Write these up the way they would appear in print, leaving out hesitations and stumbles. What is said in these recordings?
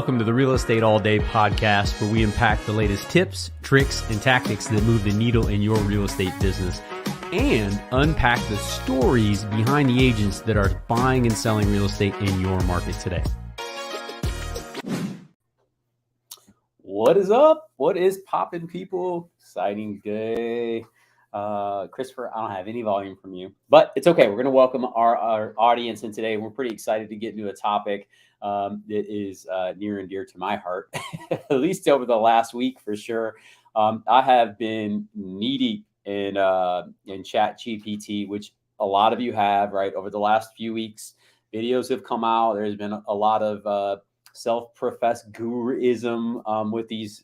welcome to the Real Estate All Day podcast, where we unpack the latest tips, tricks, and tactics that move the needle in your real estate business and unpack the stories behind the agents that are buying and selling real estate in your market today. What is up? What is poppin', people? Exciting day. Christopher, I don't have any volume from you, but it's okay. We're going to welcome our audience in today. We're pretty excited to get into a topic that is near and dear to my heart, at least over the last week for sure. I have been knee-deep in Chat GPT, which a lot of you have, right? Over the last few weeks, videos have come out. There's been a lot of self-professed guruism with these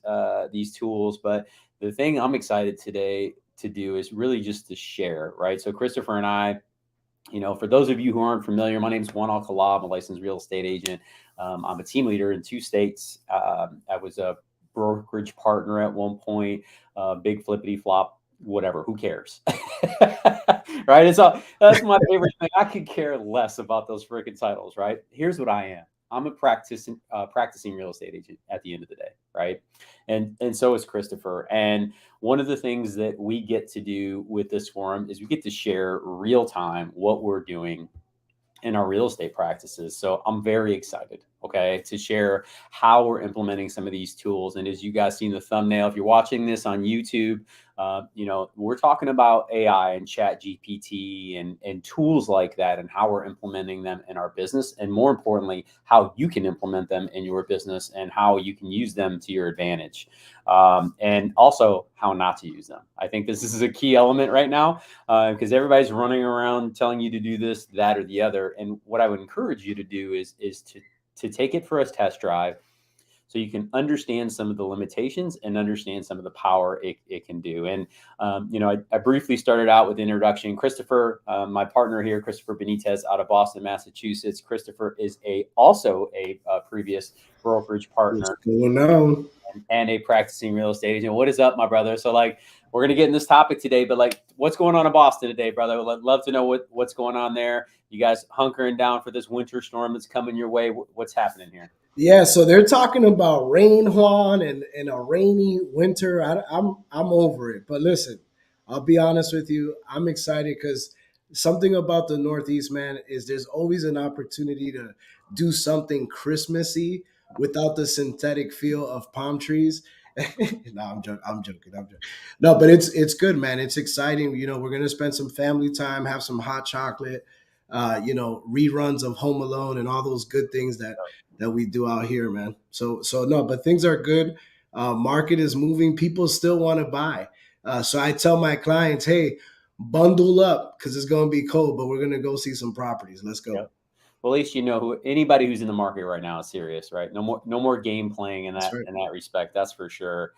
tools, but the thing I'm excited today to do is really just to share, right? So Christopher and I, for those of you who aren't familiar, my name is Juan Alcala. I'm a licensed real estate agent. I'm a team leader in 2 states. I was a brokerage partner at one point, big flippity flop, whatever, who cares? Right? That's my favorite thing. I could care less about those freaking titles, right? Here's what I am. I'm a practicing real estate agent at the end of the day, right? And so is Christopher. And one of the things that we get to do with this forum is we get to share real time what we're doing in our real estate practices. So I'm very excited, okay, to share how we're implementing some of these tools. And as you guys see in the thumbnail, if you're watching this on YouTube, we're talking about AI and Chat GPT and tools like that and how we're implementing them in our business. And more importantly, how you can implement them in your business and how you can use them to your advantage. And also how not to use them. I think this is a key element right now because everybody's running around telling you to do this, that, or the other. And what I would encourage you to do is to take it for a test drive so you can understand some of the limitations and understand some of the power it can do. And, I briefly started out with the introduction. Christopher, my partner here, Christopher Benitez out of Boston, Massachusetts. Christopher is also a previous brokerage partner. What's going on? And a practicing real estate agent. What is up, my brother? So we're going to get in this topic today, but what's going on in Boston today, brother? I'd love to know what's going on there. You guys hunkering down for this winter storm that's coming your way. What's happening here? Yeah, so they're talking about rain, Juan, and a rainy winter. I'm over it. But listen, I'll be honest with you. I'm excited because something about the Northeast, man, is there's always an opportunity to do something Christmassy without the synthetic feel of palm trees. No, I'm joking. No, but it's good, man. It's exciting. We're gonna spend some family time, have some hot chocolate, reruns of Home Alone and all those good things that we do out here, man. So no, but things are good. Market is moving. People still want to buy. So I tell my clients, hey, bundle up because it's going to be cold, but we're going to go see some properties. Let's go. Yep. Well, at least anybody who's in the market right now is serious, right? No more game playing in that respect. That's for sure.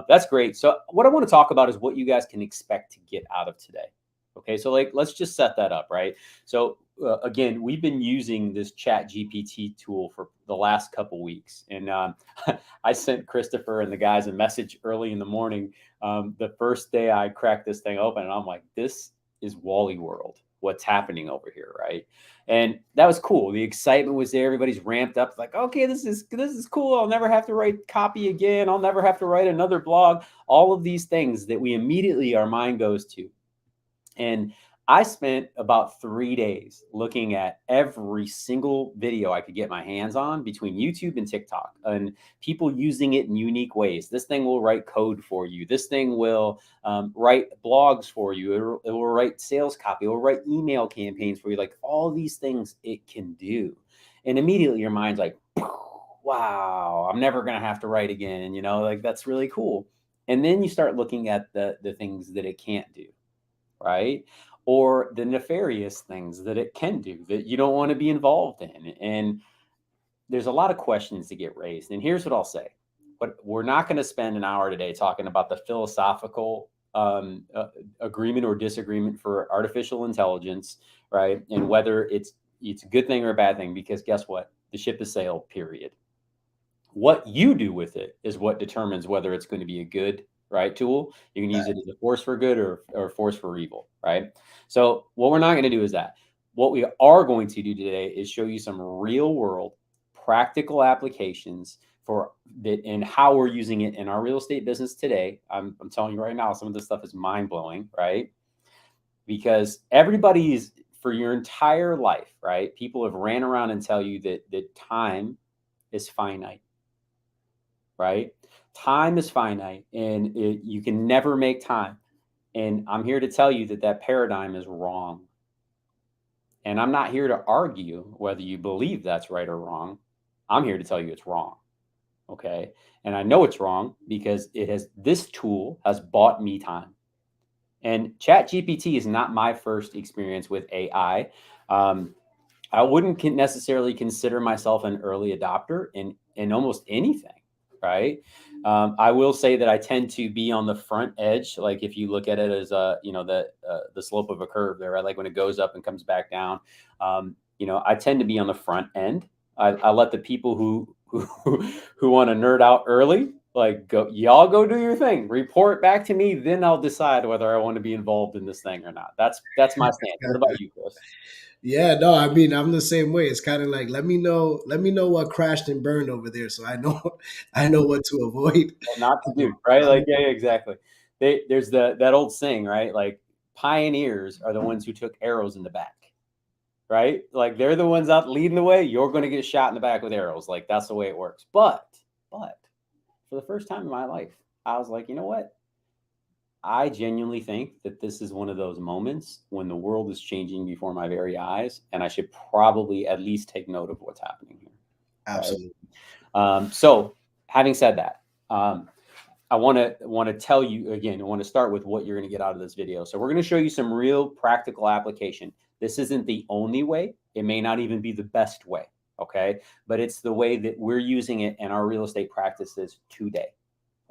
That's great. So what I want to talk about is what you guys can expect to get out of today. Okay, so let's just set that up, right? So again, we've been using this Chat GPT tool for the last couple weeks, and I sent Christopher and the guys a message early in the morning. The first day I cracked this thing open, and I'm like, "This is Wally World. What's happening over here, right?" And that was cool. The excitement was there. Everybody's ramped up. Like, okay, this is cool. I'll never have to write copy again. I'll never have to write another blog. All of these things that we immediately our mind goes to. And I spent about 3 days looking at every single video I could get my hands on between YouTube and TikTok and people using it in unique ways. This thing will write code for you. This thing will write blogs for you. It will write sales copy. It will write email campaigns for you. Like all these things it can do. And immediately your mind's like, wow, I'm never going to have to write again. That's really cool. And then you start looking at the things that it can't do. Right? Or the nefarious things that it can do that you don't want to be involved in. And there's a lot of questions to get raised. And here's what I'll say. But we're not going to spend an hour today talking about the philosophical agreement or disagreement for artificial intelligence, right? And whether it's a good thing or a bad thing, because guess what? The ship has sailed, period. What you do with it is what determines whether it's going to be a good tool. You can use it as a force for good or a force for evil, right? So what we're not going to do is that. What we are going to do today is show you some real world practical applications for that and how we're using it in our real estate business today. I'm telling you right now, some of this stuff is mind blowing, right? Because everybody's for your entire life, right? People have ran around and tell you that time is finite, right? Time is finite and you can never make time. And I'm here to tell you that paradigm is wrong. And I'm not here to argue whether you believe that's right or wrong. I'm here to tell you it's wrong. Okay. And I know it's wrong because this tool has bought me time. And Chat GPT is not my first experience with AI. I wouldn't necessarily consider myself an early adopter in almost anything, right? I will say that I tend to be on the front edge. Like if you look at it as the slope of a curve there, right? Like when it goes up and comes back down, I tend to be on the front end. I let the people who want to nerd out early, like y'all go do your thing, report back to me, then I'll decide whether I want to be involved in this thing or not. That's my stance. What about you, Chris? Yeah, no, I mean, I'm the same way. It's kind of like let me know what crashed and burned over there, so I know what to avoid. What not to do, right? Like, yeah, exactly. There's that old saying, right? Like pioneers are the ones who took arrows in the back, right? Like they're the ones out leading the way. You're going to get shot in the back with arrows. Like that's the way it works. But for the first time in my life, I was like, you know what? I genuinely think that this is one of those moments when the world is changing before my very eyes, and I should probably at least take note of what's happening here. Absolutely. Right? So, having said that, I want to tell you again. I want to start with what you're going to get out of this video. So, we're going to show you some real practical application. This isn't the only way. It may not even be the best way. Okay, but it's the way that we're using it in our real estate practices today.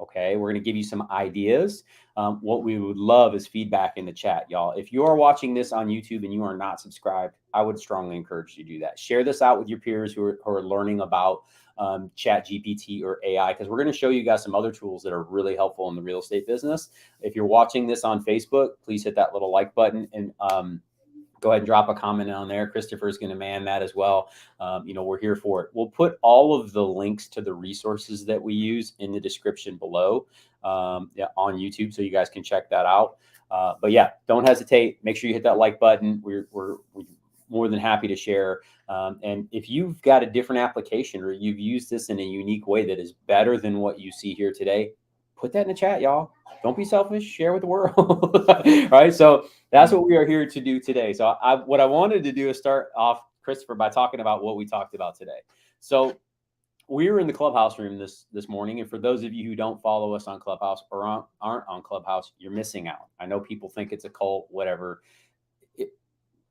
Okay, we're going to give you some ideas. What we would love is feedback in the chat, y'all. If you are watching this on YouTube and you are not subscribed, I would strongly encourage you to do that. Share this out with your peers who are learning about Chat GPT or AI, because we're going to show you guys some other tools that are really helpful in the real estate business. If you're watching this on Facebook, please hit that little like button and go ahead and drop a comment on there. Christopher's going to man that as well. We're here for it. We'll put all of the links to the resources that we use in the description below on YouTube, so you guys can check that out. But yeah, don't hesitate. Make sure you hit that like button. We're more than happy to share. And if you've got a different application or you've used this in a unique way that is better than what you see here today, put that in the chat, y'all. Don't be selfish. Share with the world. Right. So that's what we are here to do today. So what I wanted to do is start off, Christopher, by talking about what we talked about today. So we were in the Clubhouse room this morning. And for those of you who don't follow us on Clubhouse or aren't on Clubhouse, you're missing out. I know people think it's a cult, whatever.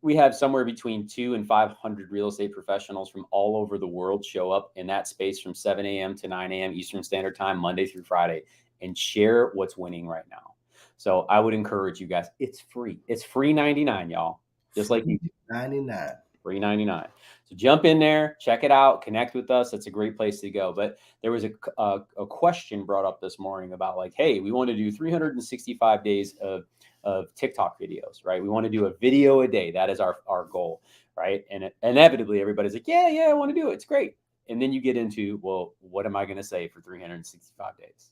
We have somewhere between 200 and 500 real estate professionals from all over the world show up in that space from 7 a.m. to 9 a.m. Eastern Standard Time, Monday through Friday, and share what's winning right now. So I would encourage you guys. It's free. It's free 99, y'all. Just like you do. 99. Free 99. So jump in there, check it out, connect with us. That's a great place to go. But there was a question brought up this morning about like, hey, we want to do 365 days of TikTok videos, right? We want to do a video a day. That is our goal, right? And inevitably everybody's like, yeah, I want to do it. It's great. And then you get into, well, what am I going to say for 365 days?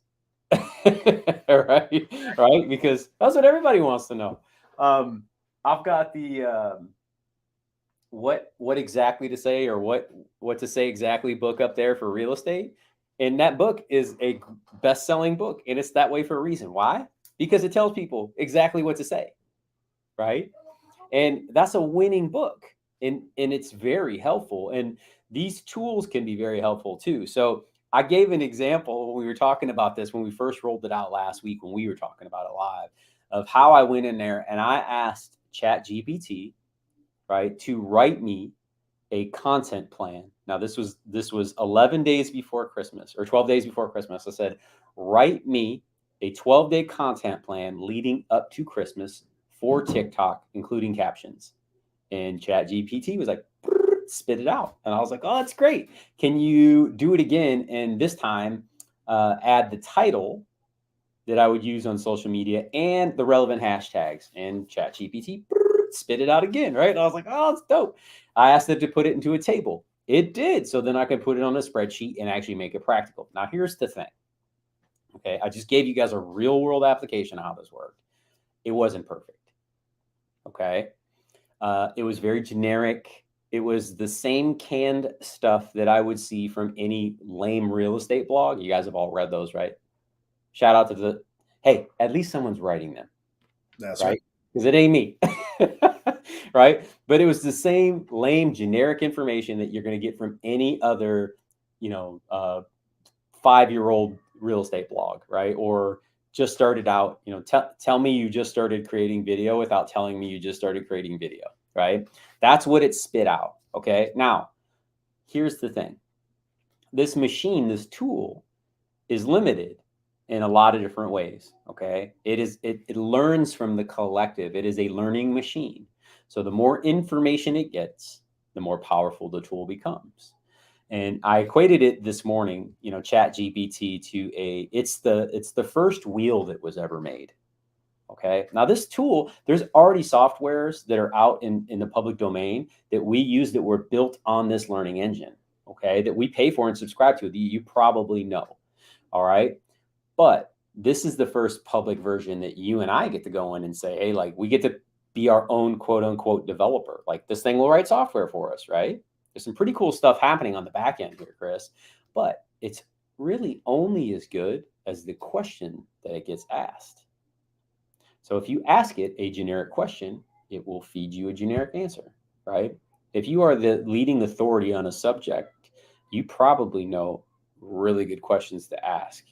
right? Because that's what everybody wants to know. I've got the what exactly to say or what to say exactly book up there for real estate. And that book is a best-selling book, and it's that way for a reason. Why? Because it tells people exactly what to say, right? And that's a winning book, and it's very helpful. And these tools can be very helpful too. So I gave an example when we were talking about this, when we first rolled it out last week, when we were talking about it live, of how I went in there and I asked Chat GPT, right, to write me a content plan. Now this was 11 days before Christmas or 12 days before Christmas. I said, write me a 12-day content plan leading up to Christmas for TikTok, including captions. And Chat GPT was like, spit it out. And I was like, oh, that's great. Can you do it again? And this time add the title that I would use on social media and the relevant hashtags. And Chat GPT spit it out again, right? And I was like, oh, it's dope. I asked it to put it into a table. It did. So then I could put it on a spreadsheet and actually make it practical. Now, here's the thing. Okay. I just gave you guys a real world application of how this worked. It wasn't perfect. Okay. It was very generic. It was the same canned stuff that I would see from any lame real estate blog. You guys have all read those, right? Shout out to hey, at least someone's writing them. That's right? Because it ain't me, right? But it was the same lame generic information that you're going to get from any other, 5-year-old real estate blog, right? Or just started out, tell me you just started creating video without telling me you just started creating video, right? That's what it spit out. Okay. Now, here's the thing. This machine, this tool is limited in a lot of different ways. Okay. It learns from the collective. It is a learning machine. So the more information it gets, the more powerful the tool becomes. And I equated it this morning, Chat GPT to it's the first wheel that was ever made. Okay. Now this tool, there's already softwares that are out in the public domain that we use that were built on this learning engine. Okay. That we pay for and subscribe to, that you probably know. All right. But this is the first public version that you and I get to go in and say, hey, like we get to be our own quote unquote developer. Like this thing will write software for us, right? There's some pretty cool stuff happening on the back end here, Chris, but it's really only as good as the question that it gets asked. So if you ask it a generic question, it will feed you a generic answer, right? If you are the leading authority on a subject, you probably know really good questions to ask.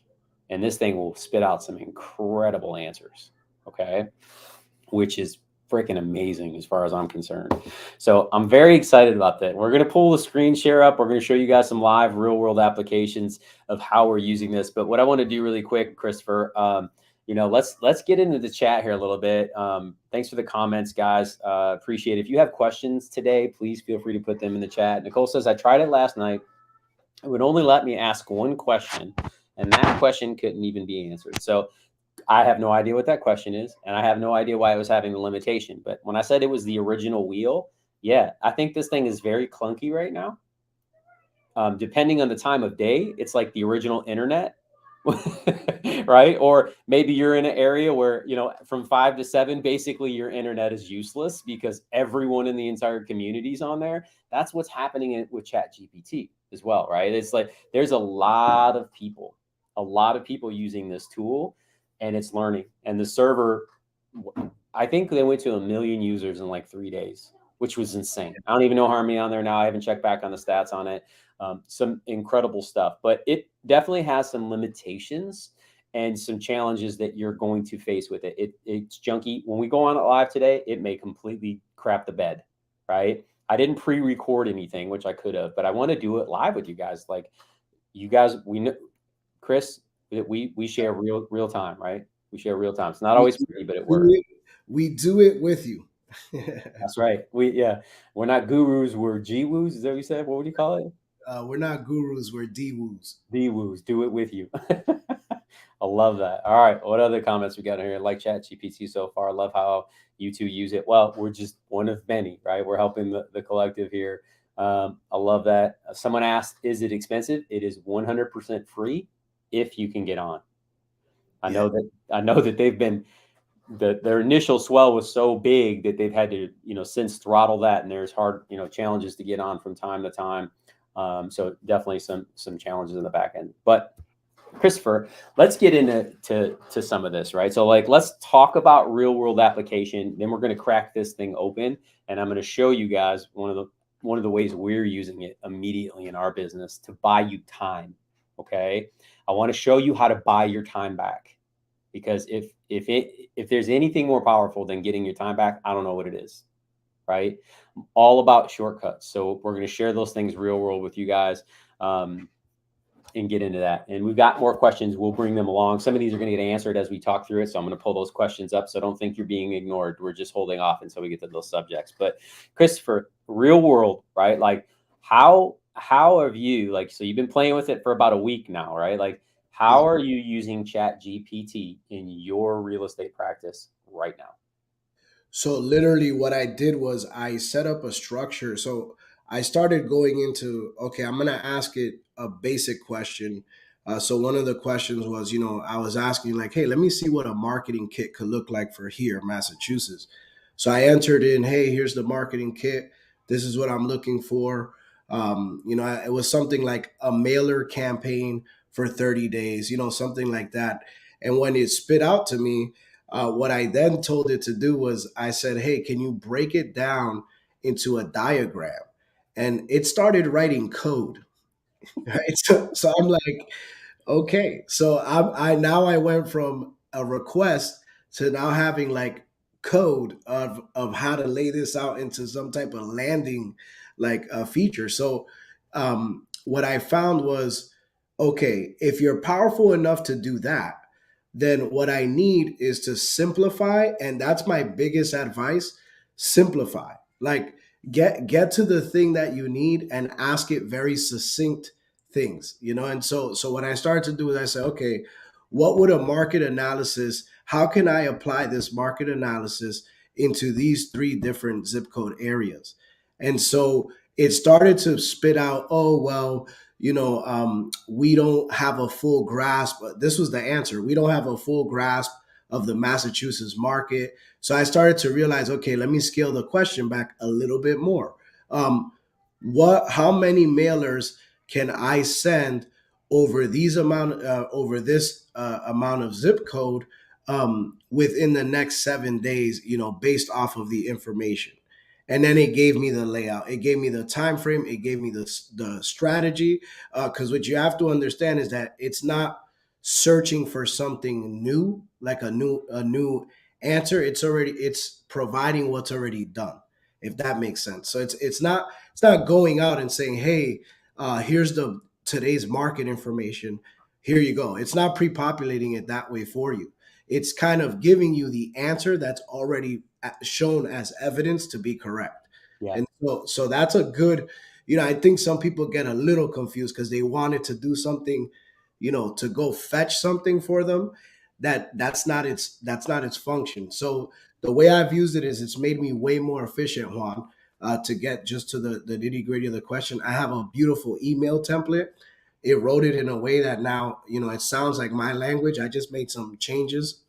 And this thing will spit out some incredible answers, okay? Which is freaking amazing as far as I'm concerned. So I'm very excited about that. We're going to pull the screen share up. We're going to show you guys some live real world applications of how we're using this. But what I want to do really quick, Christopher, let's get into the chat here a little bit. Thanks for the comments, guys. Appreciate it. If you have questions today, please feel free to put them in the chat. Nicole says, I tried it last night. It would only let me ask one question, and that question couldn't even be answered. So I have no idea what that question is, and I have no idea why it was having the limitation. But when I said it was the original wheel, yeah, I think this thing is very clunky right now. Depending on the time of day, it's like the original internet, right? Or maybe you're in an area where, from 5 to 7, basically your internet is useless because everyone in the entire community is on there. That's what's happening with Chat GPT as well, right? It's like there's a lot of people using this tool, and it's learning. And the server, I think they went to 1 million users in like 3 days, which was insane. I don't even know how many on there now. I haven't checked back on the stats on it. Some incredible stuff, but it definitely has some limitations and some challenges that you're going to face with it. It's junky. When we go on it live today, it may completely crap the bed, right? I didn't pre-record anything, which I could have, but I want to do it live with you guys. Like you guys, we know, Chris, we share real time, right? We share real time. It's not always pretty, but it works. We do it with you. That's right. We're not gurus. We're G-woos. Is that what you said? What would you call it? We're not gurus. We're D-woos. D-woos. Do it with you. I love that. All right. What other comments we got in here? Like Chat GPT so far. I love how you two use it. Well, we're just one of many, right? We're helping the collective here. I love that. Someone asked, is it expensive? It is 100% free if you can get on. I know that they've been, their initial swell was so big that they've had to, since throttle that, and there's hard, challenges to get on from time to time. So definitely some challenges in the back end. But Christopher, let's get into some of this, right? So let's talk about real world application. Then we're going to crack this thing open, and I'm going to show you guys one of the ways we're using it immediately in our business to buy you time. Okay, I want to show you how to buy your time back, because if there's anything more powerful than getting your time back, I don't know what it is. Right? All about shortcuts. So we're going to share those things real world with you guys and get into that. And we've got more questions. We'll bring them along. Some of these are going to get answered as we talk through it. So I'm going to pull those questions up. So don't think you're being ignored. We're just holding off until we get to those subjects. But Christopher, real world, right? Like how have you, so you've been playing with it for about a week now, right? Like how are you using Chat GPT in your real estate practice right now? So literally what I did was I set up a structure. So I started going into, okay, I'm going to ask it a basic question. So one of the questions was, I was asking like, hey, let me see what a marketing kit could look like for here, Massachusetts. So I entered in, hey, here's the marketing kit. This is what I'm looking for. It was something like a mailer campaign for 30 days, something like that. And when it spit out to me, what I then told it to do was I said, hey, can you break it down into a diagram? And it started writing code. Right. So I'm like, okay, so I now I went from a request to now having like code of how to lay this out into some type of landing like a feature. So what I found was, okay, if you're powerful enough to do that, then what I need is to simplify, and that's my biggest advice: simplify. Like get to the thing that you need and ask it very succinct things, and so what I started to do is I said, okay, what would a market analysis, how can I apply this market analysis into these three different zip code areas? And so it started to spit out, oh well, we don't have a full grasp. This was the answer: we don't have a full grasp of the Massachusetts market. So I started to realize, okay, let me scale the question back a little bit more. How many mailers can I send over over this amount of zip code within the next 7 days, based off of the information? And then it gave me the layout, it gave me the time frame, it gave me the strategy. Because what you have to understand is that it's not searching for something new, like a new answer. It's providing what's already done, if that makes sense. So it's not going out and saying, hey, here's the today's market information, here you go. It's not pre-populating it that way for you. It's kind of giving you the answer that's already shown as evidence to be correct. Yeah. And so that's a good, I think some people get a little confused because they wanted to do something, to go fetch something for them. That's not its function. So the way I've used it is it's made me way more efficient, Juan. To get just to the nitty gritty of the question, I have a beautiful email template. It wrote it in a way that now, it sounds like my language. I just made some changes.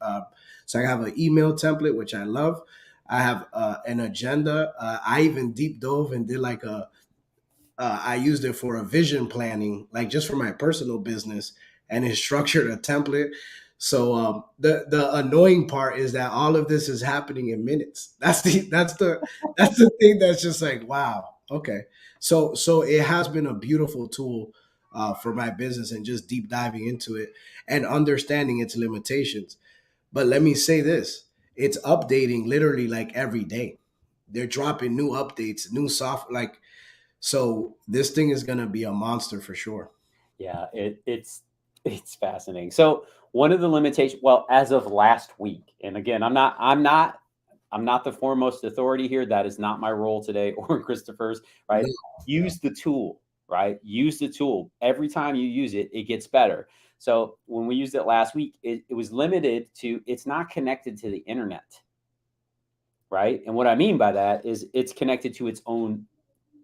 So I have an email template, which I love. I have an agenda. I even deep dove and did like I used it for a vision planning, like just for my personal business, and it structured a template. So the annoying part is that all of this is happening in minutes. That's the thing that's just like, wow, okay. So it has been a beautiful tool for my business and just deep diving into it and understanding its limitations. But let me say this: it's updating literally like every day. They're dropping new updates, new software, like, so this thing is gonna be a monster for sure. Yeah, it's fascinating. So one of the limitations, well, as of last week, and again, I'm not the foremost authority here. That is not my role today or Christopher's, right? No, Use the tool, right? Use the tool. Every time you use it, it gets better. So when we used it last week, it was limited to, it's not connected to the internet, right? And what I mean by that is it's connected to its own,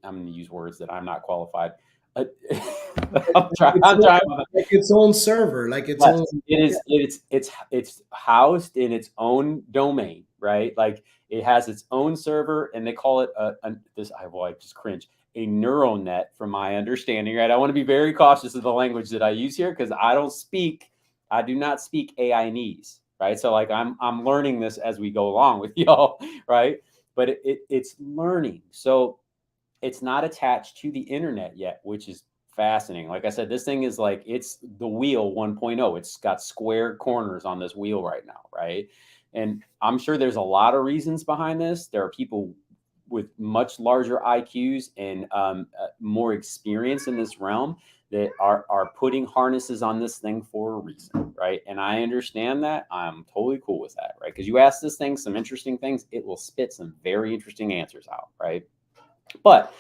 I'm going to use words that I'm not qualified. Uh, I'm trying. like its own server, like its Yes, own. it is. It's housed in its own domain, right? Like it has its own server, and they call it this. I just cringe. A neural net, from my understanding, right? I want to be very cautious of the language that I use here because I do not speak AInese, right? So like I'm learning this as we go along with y'all, right? But it's learning, so it's not attached to the internet yet, which is fascinating. Like I said, this thing is like, it's the wheel 1.0. It's got square corners on this wheel right now, right? And I'm sure there's a lot of reasons behind this. There are people with much larger IQs and more experience in this realm that are putting harnesses on this thing for a reason, right? And I understand that. I'm totally cool with that, right? Because you ask this thing some interesting things, it will spit some very interesting answers out, right? But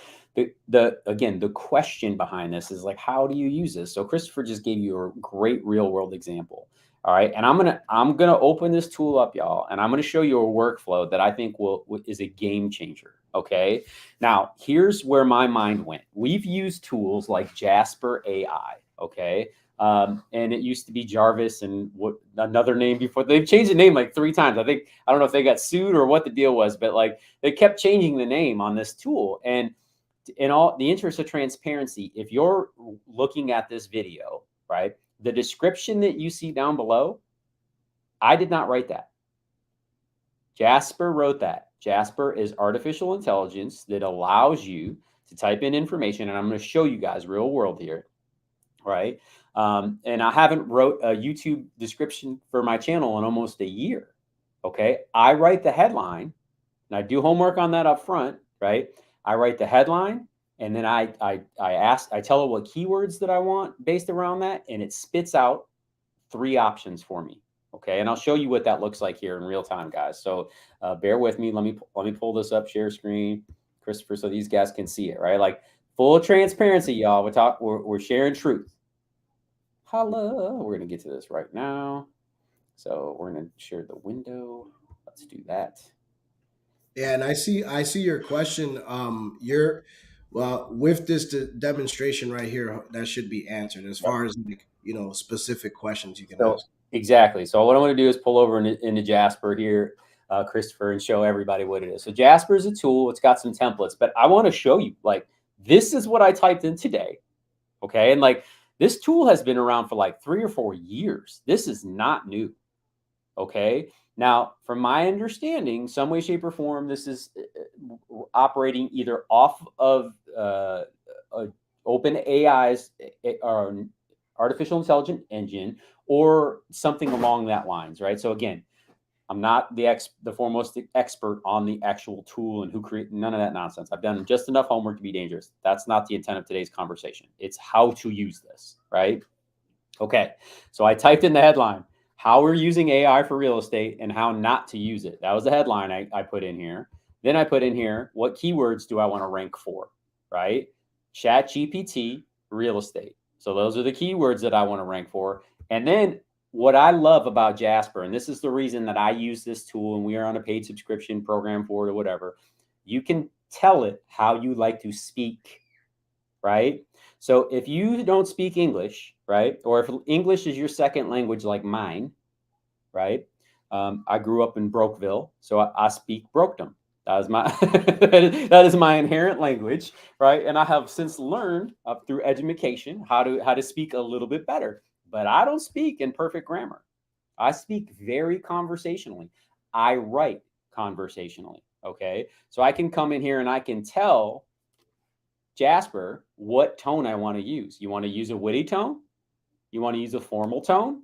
the question behind this is like, how do you use this? So Christopher just gave you a great real world example. All right. And I'm gonna open this tool up, y'all, and I'm gonna show you a workflow that I think is a game changer. Okay. Now, here's where my mind went. We've used tools like Jasper AI. Okay. And it used to be Jarvis and what another name before. They've changed the name like 3 times. I don't know if they got sued or what the deal was, but like they kept changing the name on this tool. And in all the interest of transparency, if you're looking at this video, right, the description that you see down below, I did not write that. Jasper wrote that. Jasper is artificial intelligence that allows you to type in information, and I'm going to show you guys real world here, right? And I haven't wrote a YouTube description for my channel in almost a year. Okay, I write the headline, and I do homework on that up front, right? I write the headline, and then I tell it what keywords that I want based around that, and it spits out 3 options for me. Okay, and I'll show you what that looks like here in real time, guys. So bear with me. Let me pull this up, share screen, Christopher, so these guys can see it, right? Like full transparency, y'all. We're sharing truth. Holla, we're gonna get to this right now. So we're gonna share the window. Let's do that. Yeah, and I see your question. You're well with this demonstration right here. That should be answered as far as like, specific questions you can So ask. exactly. So what I'm going to do is pull over into Jasper here, Christopher, and show everybody what it is. So Jasper is a tool. It's got some templates, but I want to show you like this is what I typed in today. Okay, and like this tool has been around for like 3 or 4 years. This is not new. Okay. Now, from my understanding, some way, shape, or form, this is operating either off of OpenAI's artificial intelligence engine or something along that lines, right? So again, I'm not the foremost expert on the actual tool and who create none of that nonsense. I've done just enough homework to be dangerous. That's not the intent of today's conversation. It's how to use this, right? Okay. So I typed in the headline, how we're using AI for real estate and how not to use it. That was the headline I put in here. Then I put in here, what keywords do I want to rank for, right? Chat GPT, real estate. So those are the keywords that I want to rank for. And then what I love about Jasper, and this is the reason that I use this tool and we are on a paid subscription program for it or whatever, you can tell it how you like to speak, right? So if you don't speak English, right, or if English is your second language like mine, right? I grew up in Brokeville, so I speak Brokedom. That is my that is my inherent language, right? And I have since learned through education how to speak a little bit better. But I don't speak in perfect grammar. I speak very conversationally. I write conversationally. Okay, so I can come in here and I can tell Jasper what tone I want to use. You want to use a witty tone? You want to use a formal tone?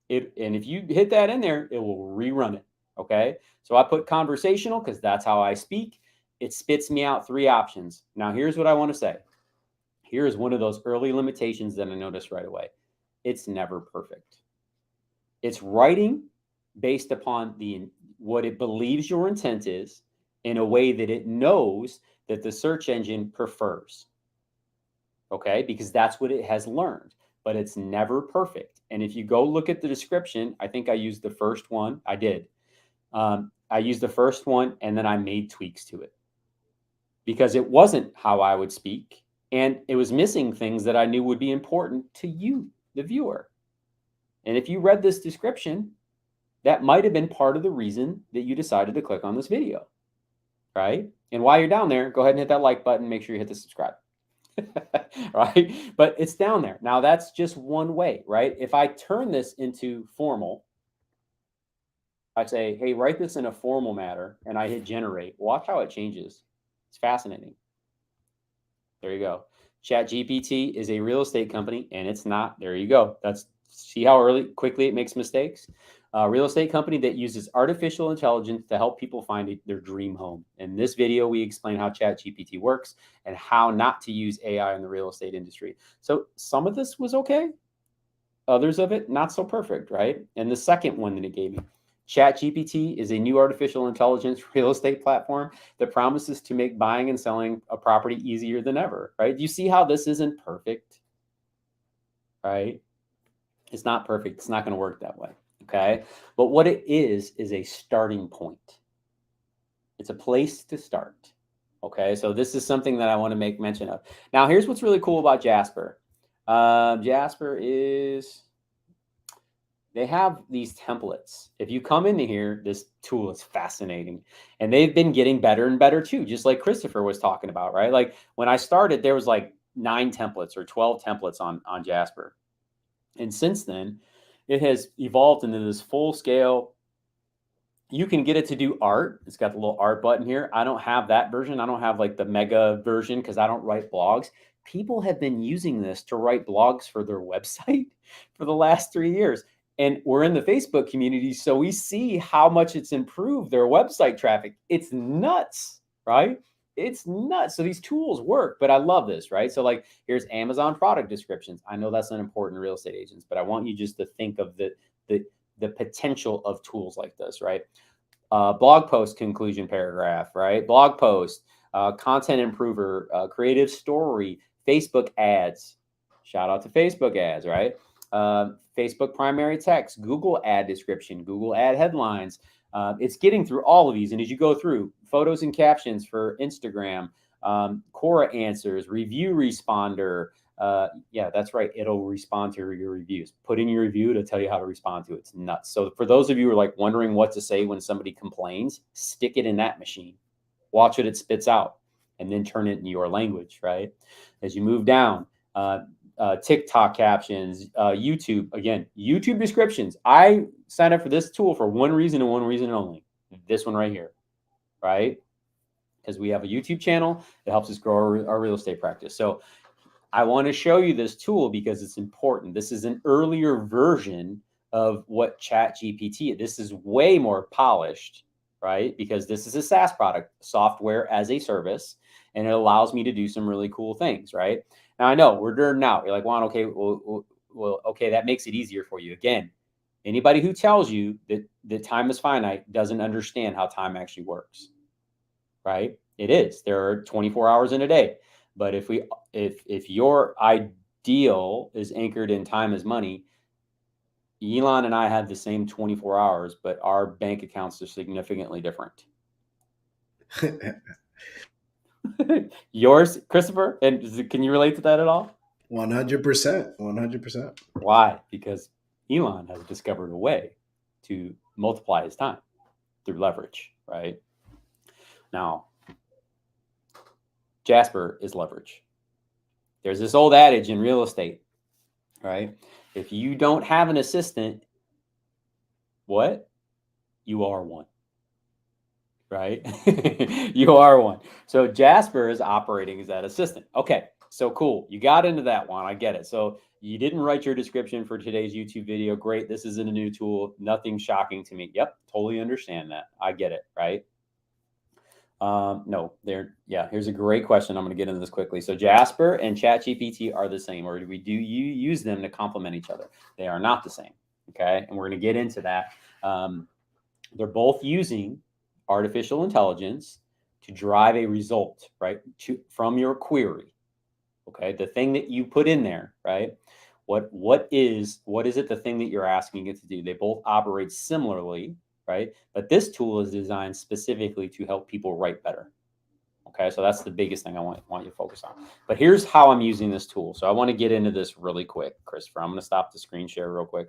And if you hit that in there, it will rerun it. Okay. So I put conversational because that's how I speak. It spits me out 3 options. Now, here's what I want to say. Here's one of those early limitations that I noticed right away. It's never perfect. It's writing based upon what it believes your intent is in a way that it knows that the search engine prefers. Okay, because that's what it has learned, but it's never perfect. And if you go look at the description, I think I used the first one. I did. I used the first one and then I made tweaks to it because it wasn't how I would speak. And it was missing things that I knew would be important to you, the viewer. And if you read this description, that might have been part of the reason that you decided to click on this video, right? And while you're down there, go ahead and hit that like button. Make sure you hit the subscribe. Right? But it's down there. Now that's just one way, right? If I turn this into formal, I say, hey, write this in a formal manner, and I hit generate. Watch how it changes. It's fascinating. There you go. Chat GPT is a real estate company, and it's not. There you go. See how quickly it makes mistakes. A real estate company that uses artificial intelligence to help people find their dream home. In this video, we explain how Chat GPT works and how not to use AI in the real estate industry. So some of this was okay. Others of it, not so perfect, right? And the second one that it gave me, Chat GPT is a new artificial intelligence real estate platform that promises to make buying and selling a property easier than ever, right? Do you see how this isn't perfect, right? It's not perfect. It's not going to work that way. Okay. But what it is a starting point. It's a place to start. Okay, so this is something that I want to make mention of. Now, here's what's really cool about Jasper. Jasper is, they have these templates. If you come into here, this tool is fascinating. And they've been getting better and better too, just like Christopher was talking about, right? Like when I started, there was like 9 templates or 12 templates on Jasper. And since then, it has evolved into this full scale. You can get it to do art. It's got the little art button here. I don't have that version. I don't have like the mega version because I don't write blogs. People have been using this to write blogs for their website for the last 3 years. And we're in the Facebook community, so we see how much it's improved their website traffic. It's nuts, right? It's nuts. So these tools work, but I love this, right? So like here's Amazon product descriptions. I know that's unimportant to real estate agents, but I want you just to think of the potential of tools like this, right? Blog post conclusion paragraph, right? Blog post, content improver, creative story, Facebook ads. Shout out to Facebook ads, right? Facebook primary text, Google ad description, Google ad headlines. It's getting through all of these. And as you go through, photos and captions for Instagram, Quora answers, review responder. Yeah, that's right. It'll respond to your reviews. Put in your review to tell you how to respond to it. It's nuts. So for those of you who are like wondering what to say when somebody complains, stick it in that machine. Watch what it spits out and then turn it into your language, right? As you move down, TikTok captions, YouTube, again, YouTube descriptions. I signed up for this tool for one reason and one reason only. This one right here, right? Because we have a YouTube channel that helps us grow our real estate practice. So I want to show you this tool because it's important. This is an earlier version of what Chat GPT. This is way more polished, right? Because this is a SaaS product, software as a service, and it allows me to do some really cool things, right? Now I know we're nerding out. You're like, Juan, okay, well, okay, that makes it easier for you. Again, anybody who tells you that time is finite doesn't understand how time actually works, right? It is. There are 24 hours in a day. But if your ideal is anchored in time as money, Elon and I have the same 24 hours, but our bank accounts are significantly different. Yours, Christopher, and can you relate to that at all? 100%. 100%. Why? Because Elon has discovered a way to multiply his time through leverage, right? Now, Jasper is leverage. There's this old adage in real estate, right? If you don't have an assistant, what? You are one, right? You are one. So Jasper is operating as that assistant. Okay, so cool. You got into that one. I get it. So you didn't write your description for today's YouTube video. Great. This isn't a new tool. Nothing shocking to me. Yep, totally understand that. I get it, right? No, here's a great question. I'm going to get into this quickly. So Jasper and Chat GPT are the same, or do you use them to complement each other? They are not the same. Okay. And we're going to get into that. They're both using artificial intelligence to drive a result, right? From your query. Okay. The thing that you put in there, right? What is it, the thing that you're asking it to do? They both operate similarly, right? But this tool is designed specifically to help people write better. Okay, so that's the biggest thing I want you to focus on. But here's how I'm using this tool. So I want to get into this really quick, Christopher. I'm going to stop the screen share real quick.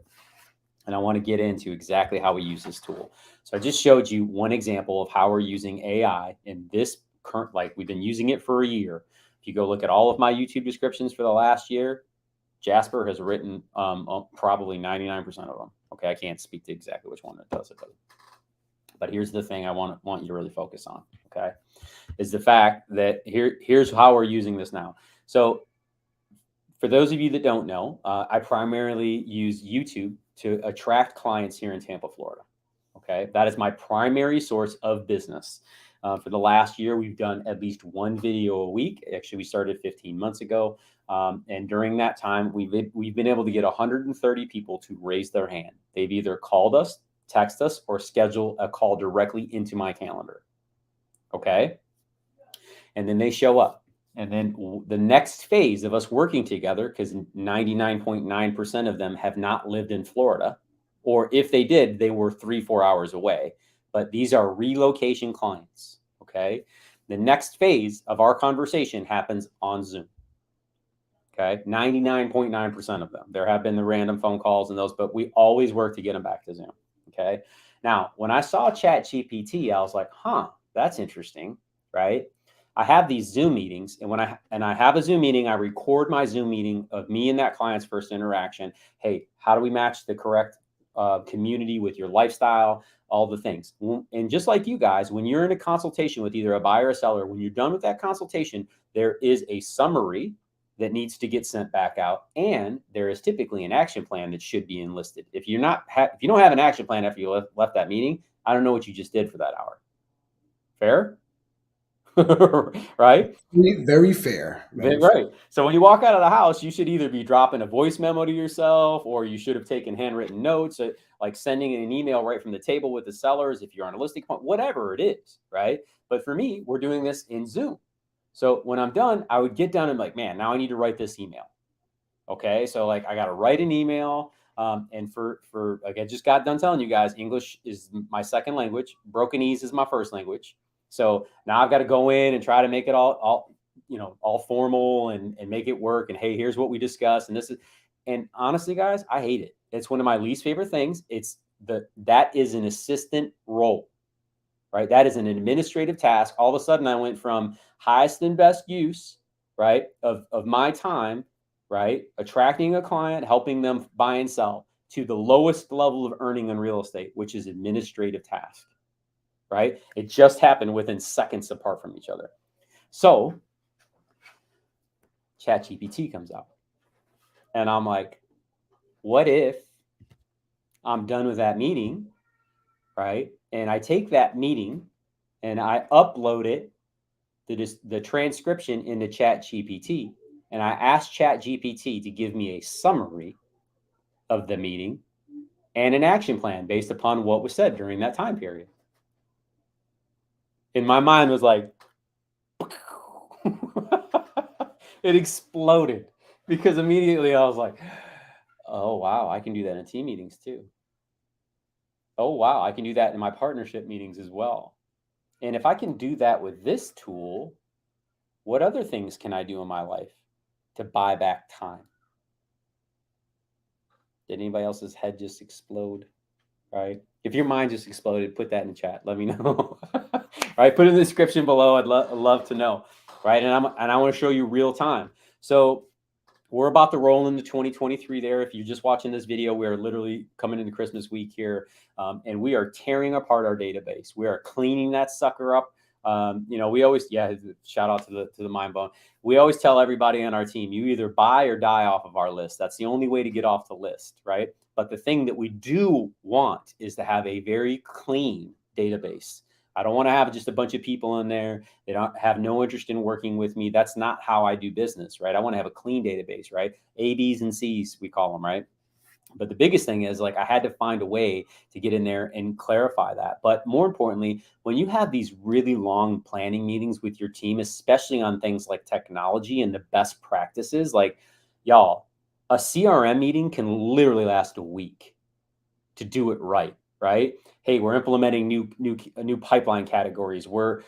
And I want to get into exactly how we use this tool. So I just showed you one example of how we're using AI in this current, like we've been using it for a year. If you go look at all of my YouTube descriptions for the last year, Jasper has written probably 99% of them. Okay, I can't speak to exactly which one it does it, but here's the thing I want you to really focus on. Okay, is the fact that here's how we're using this now. So for those of you that don't know, I primarily use YouTube to attract clients here in Tampa, Florida. Okay, that is my primary source of business. For the last year, we've done at least one video a week. Actually, we started 15 months ago. And during that time, we've been able to get 130 people to raise their hand. They've either called us, text us, or schedule a call directly into my calendar. Okay. And then they show up. And then the next phase of us working together, because 99.9% of them have not lived in Florida, or if they did, they were 3-4 hours away. But these are relocation clients. Okay. The next phase of our conversation happens on Zoom. Okay, 99.9% of them. There have been the random phone calls and those, but we always work to get them back to Zoom. Okay. Now, when I saw Chat GPT, I was like, huh, that's interesting, right? I have these Zoom meetings, and when I have a Zoom meeting, I record my Zoom meeting of me and that client's first interaction. Hey, how do we match the correct community with your lifestyle? All the things. And just like you guys, when you're in a consultation with either a buyer or a seller, when you're done with that consultation, there is a summary that needs to get sent back out, and there is typically an action plan that should be enlisted. If you're not, if you don't have an action plan after you left that meeting, I don't know what you just did for that hour. Fair, right? Very fair. Very fair. Right. So when you walk out of the house, you should either be dropping a voice memo to yourself, or you should have taken handwritten notes, like sending an email right from the table with the sellers if you're on a listing point, whatever it is, right? But for me, we're doing this in Zoom. So when I'm done, I would get done and like, man, now I need to write this email. Okay. So like I got to write an email. And for like, I just got done telling you guys, English is my second language. Brokenese is my first language. So now I've got to go in and try to make it all formal and make it work. And hey, here's what we discussed. And honestly, guys, I hate it. It's one of my least favorite things. That is an assistant role. Right? That is an administrative task. All of a sudden I went from highest and best use, right, of my time, right, attracting a client, helping them buy and sell, to the lowest level of earning in real estate, which is administrative task, right? It just happened within seconds apart from each other. So Chat GPT comes out and I'm like, what if I'm done with that meeting, right? And I take that meeting and I upload it, the transcription into Chat GPT, and I ask Chat GPT to give me a summary of the meeting and an action plan based upon what was said during that time period. And my mind was like, it exploded, because immediately I was like, oh, wow, I can do that in team meetings too. Oh, wow, I can do that in my partnership meetings as well. And if I can do that with this tool, what other things can I do in my life to buy back time? Did anybody else's head just explode? Right? If your mind just exploded, put that in the chat. Let me know. Right? Put it in the description below. I'd love to know. Right? And I want to show you real time. So we're about to roll into 2023 there. If you're just watching this video, we're literally coming into Christmas week here. And we are tearing apart our database. We are cleaning that sucker up. We always, shout out to the mind bone. We always tell everybody on our team, you either buy or die off of our list. That's the only way to get off the list, right? But the thing that we do want is to have a very clean database. I don't want to have just a bunch of people in there. They don't have no interest in working with me. That's not how I do business, right? I want to have a clean database, right? A, B's, and C's, we call them, right? But the biggest thing is, like, I had to find a way to get in there and clarify that. But more importantly, when you have these really long planning meetings with your team, especially on things like technology and the best practices, like, y'all, a CRM meeting can literally last a week to do it right, right? Hey, we're implementing new pipeline categories. We're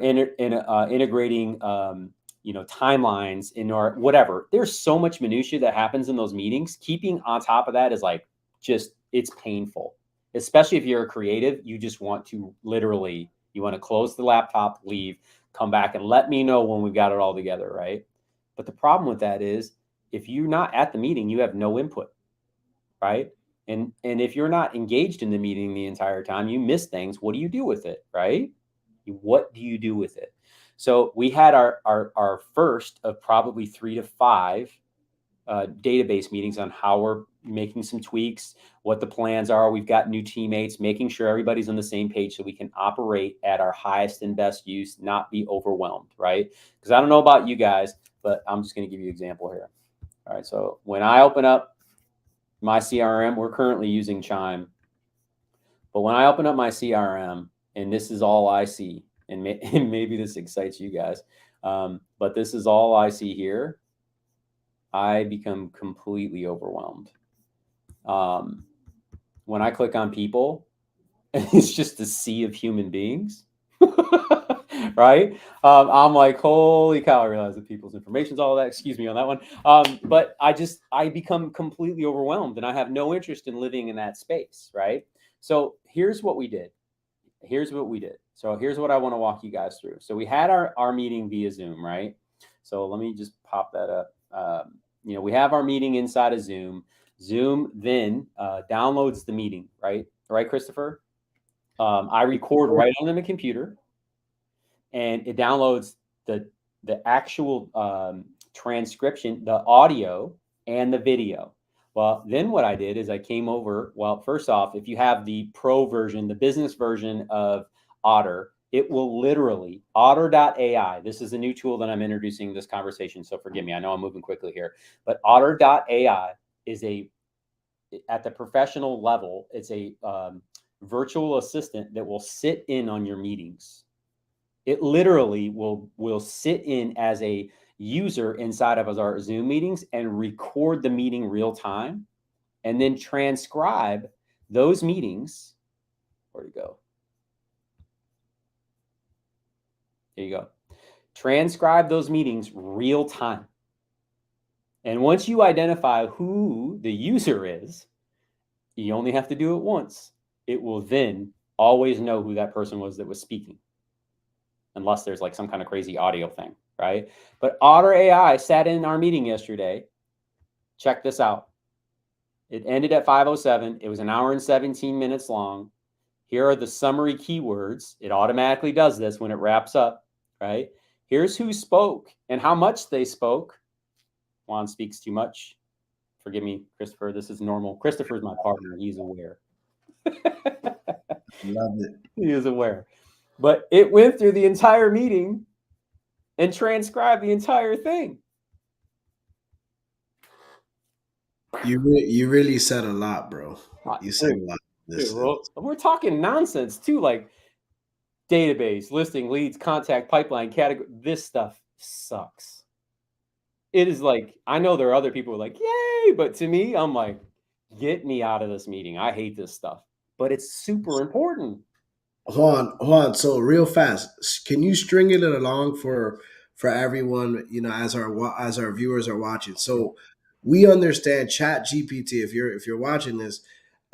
integrating timelines in our whatever. There's so much minutia that happens in those meetings. Keeping on top of that is like, it's painful, especially if you're a creative. You just want to you want to close the laptop, leave, come back and let me know when we've got it all together, right? But the problem with that is, if you're not at the meeting, you have no input, right? And if you're not engaged in the meeting the entire time, you miss things. What do you do with it, right? What do you do with it? So we had our first of probably 3 to 5 database meetings on how we're making some tweaks, what the plans are. We've got new teammates, making sure everybody's on the same page so we can operate at our highest and best use, not be overwhelmed, right? Because I don't know about you guys, but I'm just going to give you an example here. All right, so when I open up my CRM, we're currently using Chime, but when I open up my CRM and this is all I see, and maybe this excites you guys, but this is all I see here, I become completely overwhelmed. When I click on people, it's just a sea of human beings. Right? I'm like, holy cow, I realize that people's information is all that. Excuse me on that one. But I become completely overwhelmed and I have no interest in living in that space. Right? So here's what we did. So here's what I want to walk you guys through. So we had our meeting via Zoom, right? So let me just pop that up. We have our meeting inside of Zoom. Zoom then downloads the meeting, right? Right, Christopher? I record right on the computer, and it downloads the actual transcription, the audio and the video. Well, then what I did is I came over. Well, first off, if you have the pro version, the business version of Otter, it will literally Otter.ai. This is a new tool that I'm introducing this conversation. So forgive me. I know I'm moving quickly here, but Otter.ai is at the professional level, it's a virtual assistant that will sit in on your meetings. It literally will sit in as a user inside of our Zoom meetings and record the meeting real time and then transcribe those meetings. Where'd it go? There you go. Transcribe those meetings real time. And once you identify who the user is, you only have to do it once. It will then always know who that person was that was speaking, unless there's like some kind of crazy audio thing, right? But Otter.ai sat in our meeting yesterday. Check this out. It ended at 5:07. It was an hour and 17 minutes long. Here are the summary keywords. It automatically does this when it wraps up, right? Here's who spoke and how much they spoke. Juan speaks too much. Forgive me, Christopher. This is normal. Christopher's my partner. He's aware. Love it. He is aware. But it went through the entire meeting and transcribed the entire thing. You really said a lot, bro. You said a lot. We're talking nonsense too, like database, listing, leads, contact, pipeline, category. This stuff sucks. It is like, I know there are other people who are like, yay, but to me, I'm like, get me out of this meeting. I hate this stuff, but it's super important. Juan. So real fast, can you string it along for everyone? As our viewers are watching. So we understand Chat GPT. If you're watching this,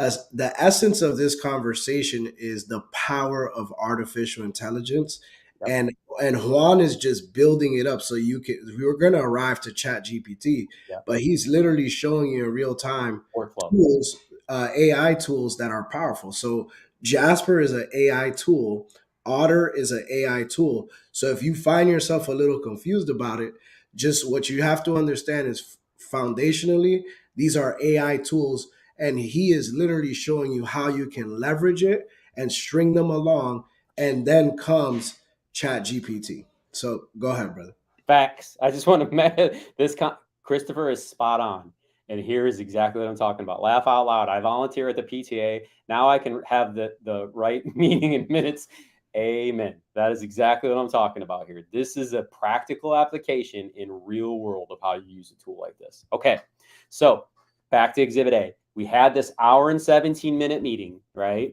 as the essence of this conversation is the power of artificial intelligence, Yep. and Juan is just building it up. So we're going to arrive to Chat GPT, Yep. but he's literally showing you in real time Workflow. tools, AI tools that are powerful. So Jasper is an AI tool. Otter is an AI tool. So if you find yourself a little confused about it, just what you have to understand is foundationally, these are AI tools, and he is literally showing you how you can leverage it and string them along, and then comes Chat GPT. So go ahead, brother. Facts. I just want to Christopher is spot on. And here is exactly what I'm talking about. Laugh out loud. I volunteer at the PTA. Now I can have the right meeting in minutes. Amen. That is exactly what I'm talking about here. This is a practical application in real world of how you use a tool like this. Okay. So back to Exhibit A. We had this hour and 17-minute meeting, right?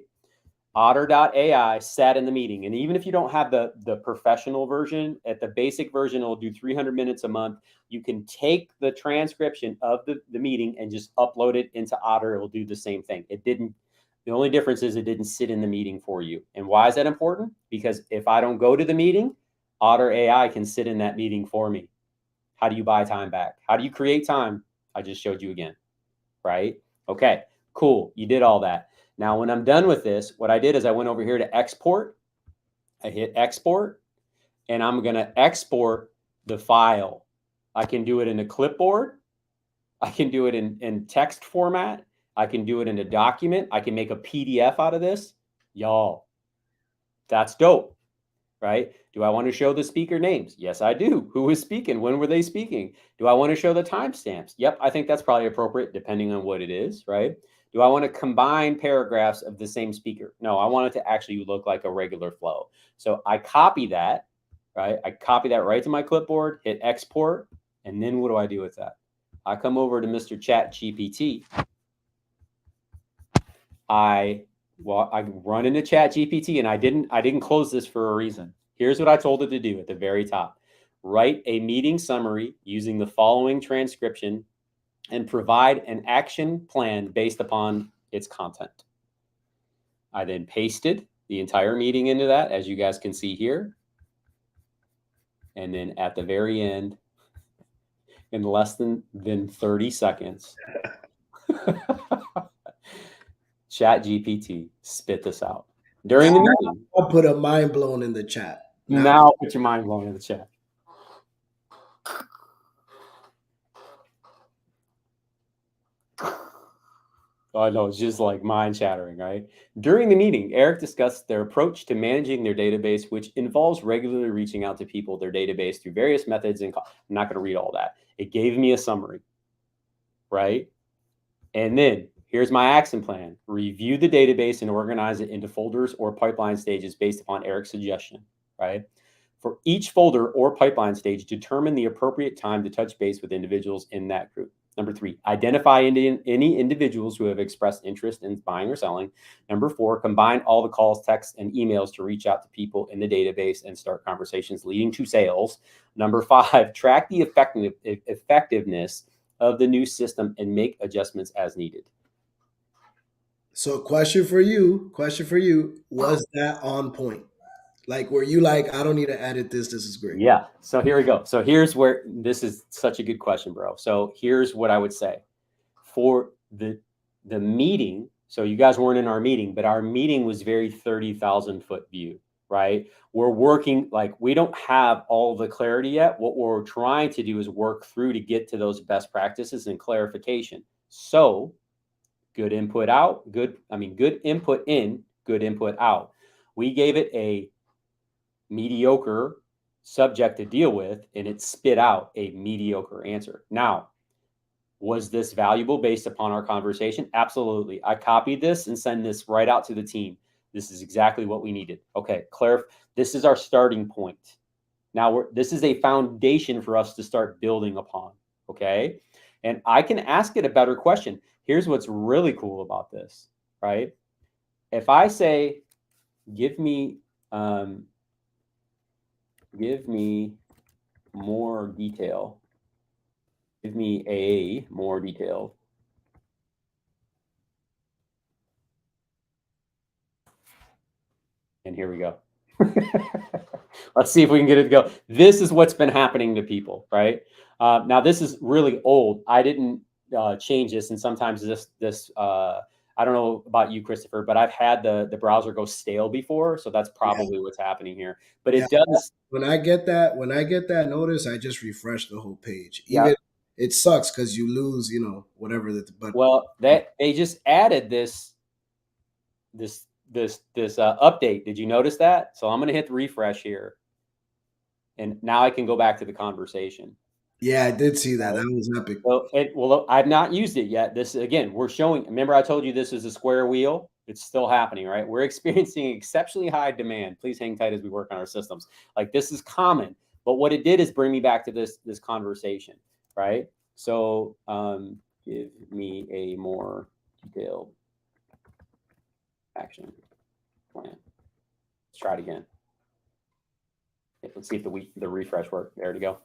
Otter.ai sat in the meeting. And even if you don't have the professional version, at the basic version, it'll do 300 minutes a month. You can take the transcription of the meeting and just upload it into Otter. It will do the same thing. The only difference is it didn't sit in the meeting for you. And why is that important? Because if I don't go to the meeting, Otter.ai can sit in that meeting for me. How do you buy time back? How do you create time? I just showed you again, right? Okay, cool. You did all that. Now, when I'm done with this, what I did is I went over here to export. I hit export, and I'm going to export the file. I can do it in a clipboard. I can do it in text format. I can do it in a document. I can make a PDF out of this. Y'all, that's dope, right? Do I want to show the speaker names? Yes, I do. Who is speaking? When were they speaking? Do I want to show the timestamps? Yep, I think that's probably appropriate depending on what it is, right? Do I want to combine paragraphs of the same speaker? No, I want it to actually look like a regular flow. So I copy that, right? I copy that right to my clipboard, hit export, and then what do I do with that? I come over to Mr. Chat GPT. I run into Chat GPT, and I didn't close this for a reason. Here's what I told it to do at the very top. Write a meeting summary using the following transcription and provide an action plan based upon its content. I then pasted the entire meeting into that, as you guys can see here. And then at the very end, in less than 30 seconds, Chat GPT spit this out during the meeting. I'll put a mind blown in the chat. Now put your mind blown in the chat. Oh, I know, it's just like mind shattering, right? During the meeting, Eric discussed their approach to managing their database, which involves regularly reaching out to people, their database through various methods. And I'm not going to read all that. It gave me a summary, right? And then here's my action plan. Review the database and organize it into folders or pipeline stages based upon Eric's suggestion, right? For each folder or pipeline stage, determine the appropriate time to touch base with individuals in that group. Number 3, identify any individuals who have expressed interest in buying or selling. Number 4, combine all the calls, texts, and emails to reach out to people in the database and start conversations leading to sales. Number 5, track the effectiveness of the new system and make adjustments as needed. So question for you, was that on point? Like, were you like, I don't need to edit this, this is great? Yeah. So here we go. So here's where, this is such a good question, bro. So here's what I would say for the meeting. So you guys weren't in our meeting, but our meeting was very 30,000 foot view, right? We're working, like, we don't have all the clarity yet. What we're trying to do is work through to get to those best practices and clarification. So good input out, good input in, good input out. We gave it a mediocre subject to deal with, and it spit out a mediocre answer. Now, was this valuable based upon our conversation? Absolutely. I copied this and sent this right out to the team. This is exactly what we needed. Okay, this is our starting point. Now, this is a foundation for us to start building upon, okay? And I can ask it a better question. Here's what's really cool about this, right? If I say, give me more detail. Give me a more detail. And here we go. Let's see if we can get it to go. This is what's been happening to people, right? Now, this is really old. I didn't change this. And sometimes this I don't know about you, Christopher, but I've had the browser go stale before. So that's probably what's happening here. But it does. When I get that notice, I just refresh the whole page. Even it sucks because you lose, whatever. But well, they just added this update. Did you notice that? So I'm going to hit the refresh here, and now I can go back to the conversation. Yeah, I did see that. That was epic. Well, I've not used it yet. This, again, we're showing. Remember, I told you this is a square wheel. It's still happening, right? We're experiencing exceptionally high demand. Please hang tight as we work on our systems. Like, this is common, but what it did is bring me back to this conversation, right? So, give me a more detailed action plan. Let's try it again. Okay, let's see if the refresh worked. There to go.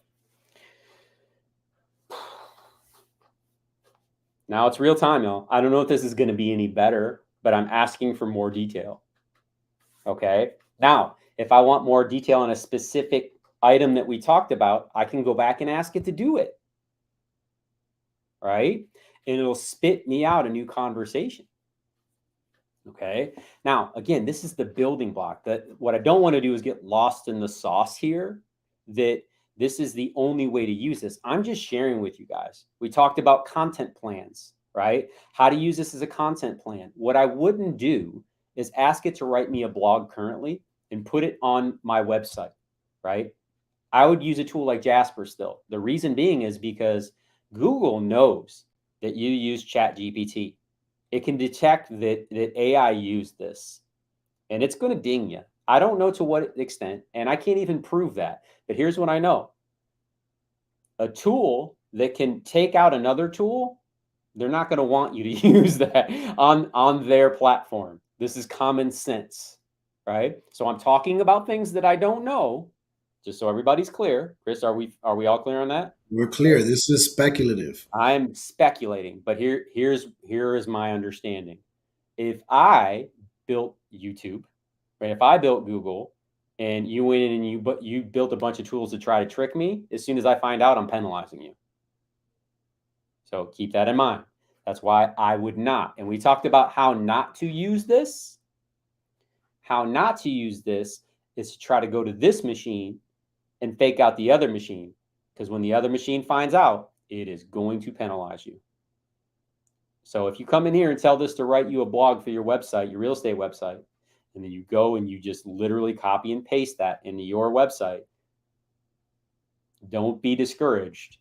Now it's real time, y'all. I don't know if this is going to be any better, but I'm asking for more detail. Okay. Now, if I want more detail on a specific item that we talked about, I can go back and ask it to do it. Right? And it'll spit me out a new conversation. Okay. Now, again, this is the building block. That what I don't want to do is get lost in the sauce here, that this is the only way to use this. I'm just sharing with you guys. We talked about content plans, right? How to use this as a content plan. What I wouldn't do is ask it to write me a blog currently and put it on my website, right? I would use a tool like Jasper still. The reason being is because Google knows that you use Chat GPT. It can detect that AI used this, and it's going to ding you. I don't know to what extent, and I can't even prove that. But here's what I know. A tool that can take out another tool, they're not going to want you to use that on their platform. This is common sense, right? So I'm talking about things that I don't know, just so everybody's clear. Chris, are we all clear on that? We're clear. This is speculative. I'm speculating, but here is my understanding. If I built YouTube, right? If I built Google, and you went in and you built a bunch of tools to try to trick me, as soon as I find out, I'm penalizing you. So keep that in mind. That's why I would not. And we talked about how not to use this. How not to use this is to try to go to this machine and fake out the other machine. Because when the other machine finds out, it is going to penalize you. So if you come in here and tell this to write you a blog for your website, your real estate website, and then you go and you just literally copy and paste that into your website, don't be discouraged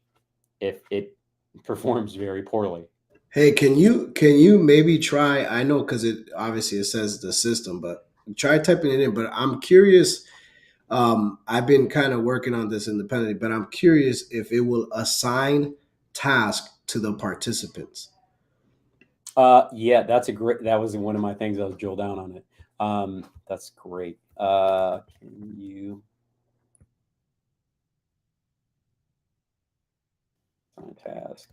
if it performs very poorly. Hey, can you maybe try? I know because it obviously it says the system, but try typing it in. But I'm curious. I've been kind of working on this independently, but I'm curious if it will assign task to the participants. Yeah, that was one of my things. I was drill down on it. That's great. Can you task?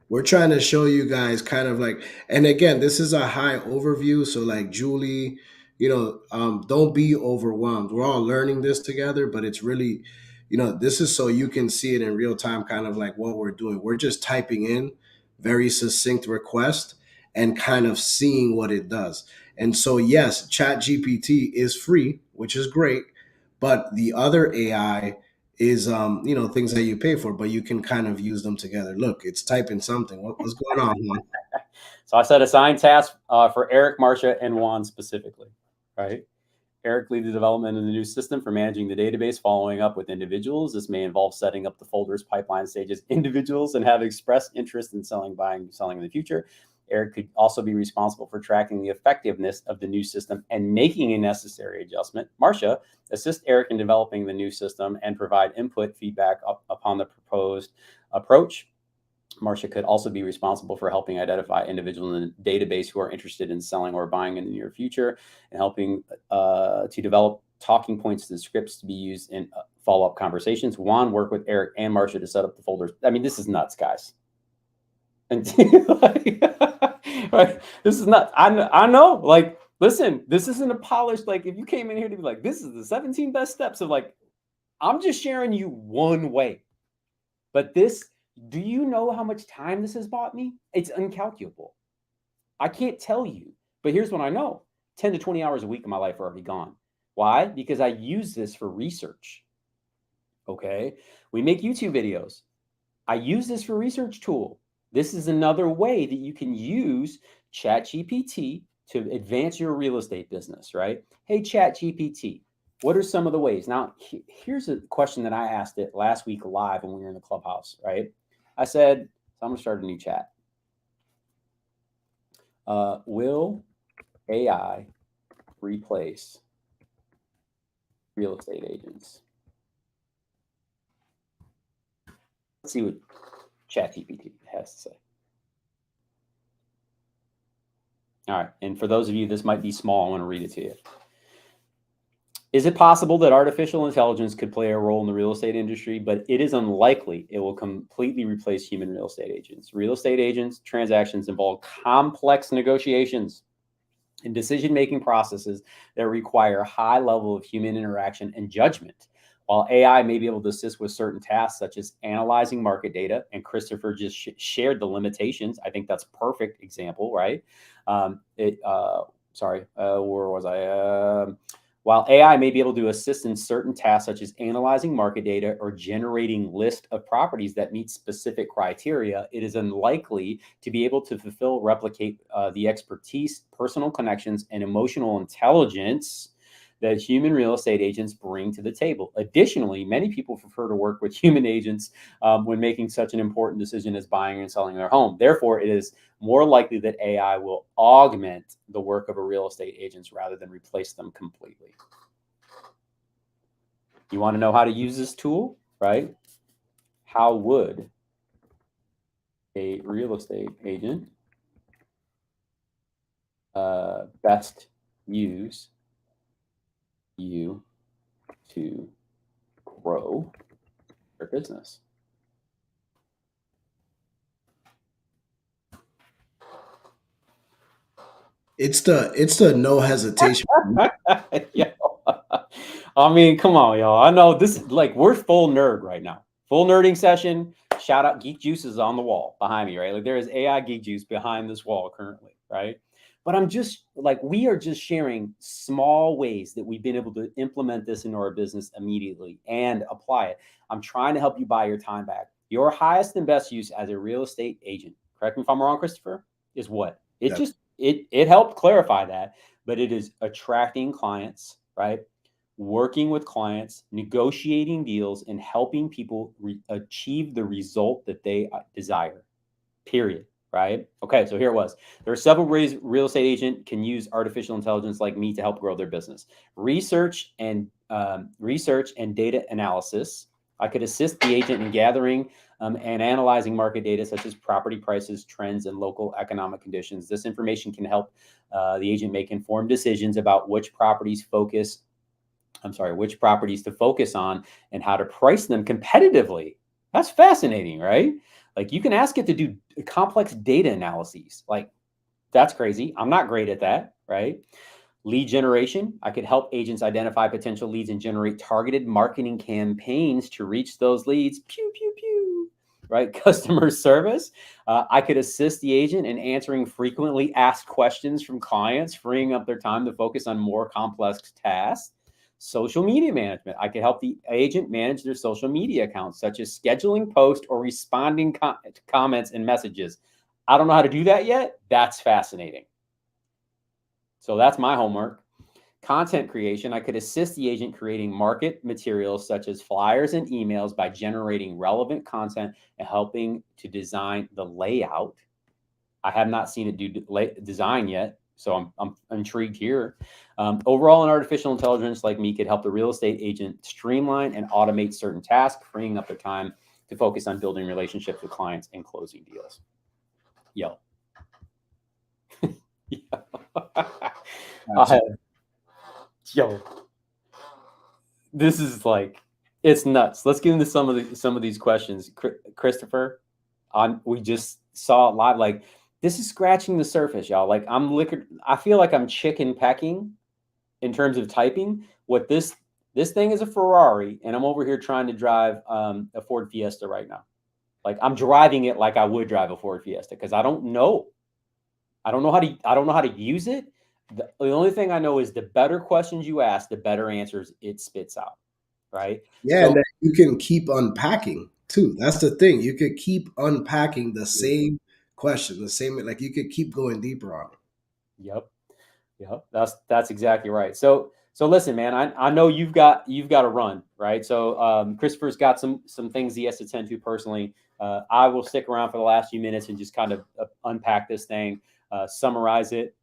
We're trying to show you guys kind of like, and again, this is a high overview. So like Julie, don't be overwhelmed. We're all learning this together, but it's really, this is so you can see it in real time, kind of like what we're doing. We're just typing in very succinct request and kind of seeing what it does. And so, yes, Chat GPT is free, which is great, but the other AI is things that you pay for, but you can kind of use them together. Look, it's typing something. What's going on, Juan? So I said assign tasks for Eric, Marcia, and Juan specifically, right? Eric lead the development of the new system for managing the database, following up with individuals. This may involve setting up the folders, pipeline stages, individuals, and have expressed interest in selling in the future. Eric could also be responsible for tracking the effectiveness of the new system and making a necessary adjustment. Marcia, assist Eric in developing the new system and provide input feedback upon the proposed approach. Marcia could also be responsible for helping identify individuals in the database who are interested in selling or buying in the near future, and helping to develop talking points and scripts to be used in follow-up conversations. Juan work with Eric and Marcia to set up the folders. I mean, this is nuts, guys. And right, this is nuts. I know. Like, listen, this isn't a polished. Like, if you came in here to be like, this is the 17 best steps of like, I'm just sharing you one way, but this. Do you know how much time this has bought me? It's incalculable. I can't tell you, but here's what I know. 10 to 20 hours a week of my life are already gone. Why? Because I use this for research. Okay. We make YouTube videos. I use this for research tool. This is another way that you can use Chat GPT to advance your real estate business, right? Hey, Chat GPT, what are some of the ways? Now, here's a question that I asked it last week live when we were in the clubhouse, right? I said, so I'm going to start a new chat. Will AI replace real estate agents? Let's see what ChatGPT has to say. All right. And for those of you, this might be small. I want to read it to you. Is it possible that artificial intelligence could play a role in the real estate industry, but it is unlikely it will completely replace human real estate agents? Real estate agents transactions involve complex negotiations and decision-making processes that require a high level of human interaction and judgment. While AI may be able to assist with certain tasks, such as analyzing market data, and Christopher just shared the limitations. I think that's a perfect example, right? Where was I? While AI may be able to assist in certain tasks, such as analyzing market data or generating list of properties that meet specific criteria, it is unlikely to be able to replicate the expertise, personal connections, and emotional intelligence that human real estate agents bring to the table. Additionally, many people prefer to work with human agents when making such an important decision as buying and selling their home. Therefore, it is more likely that AI will augment the work of a real estate agents rather than replace them completely. You want to know how to use this tool, right? How would a real estate agent best use you to grow your business? It's the no hesitation. Yeah. I mean, come on, y'all. I know this is like we're full nerd right now. Full nerding session. Shout out Geek Juice is on the wall behind me, right? Like there is AI Geek Juice behind this wall currently, right? But I'm just like we are just sharing small ways that we've been able to implement this into our business immediately and apply it. I'm trying to help you buy your time back. Your highest and best use as a real estate agent, correct me if I'm wrong, Christopher, is what? It Yep. just it helped clarify that, but it is attracting clients, right? Working with clients, negotiating deals, and helping people achieve the result that they desire. Period. Right? Okay, so here it was. There are several ways real estate agent can use artificial intelligence like me to help grow their business. Research and data analysis. I could assist the agent in gathering and analyzing market data such as property prices, trends, and local economic conditions. This information can help the agent make informed decisions about which properties to focus on and how to price them competitively. That's fascinating, right? Like you can ask it to do complex data analyses. Like that's crazy. I'm not great at that, right? Lead generation. I could help agents identify potential leads and generate targeted marketing campaigns to reach those leads. Pew, pew, pew. Right? Customer service. I could assist the agent in answering frequently asked questions from clients, freeing up their time to focus on more complex tasks. Social media management. I could help the agent manage their social media accounts, such as scheduling posts or responding to comments and messages. I don't know how to do that yet. That's fascinating. So that's my homework. Content creation. I could assist the agent creating market materials such as flyers and emails by generating relevant content and helping to design the layout. I have not seen it do design yet, so I'm intrigued here. Overall, an artificial intelligence like me could help the real estate agent streamline and automate certain tasks, freeing up their time to focus on building relationships with clients and closing deals. Yo. Yo. This is like it's nuts. Let's get into some of these questions. Christopher, we just saw it live. Like this is scratching the surface, y'all. Like I feel like I'm chicken pecking in terms of typing. What this thing is a Ferrari, and I'm over here trying to drive a Ford Fiesta right now. Like I'm driving it like I would drive a Ford Fiesta because I don't know how to use it. The only thing I know is the better questions you ask, the better answers it spits out. Right. Yeah, So and then you can keep unpacking too. That's the thing. You could keep unpacking the same question, the same like you could keep going deeper on it. yep. Yep. That's exactly right. So listen, man, I know you've got to run, right? So Christopher's got some things he has to tend to personally. I will stick around for the last few minutes and just kind of unpack this thing, summarize it,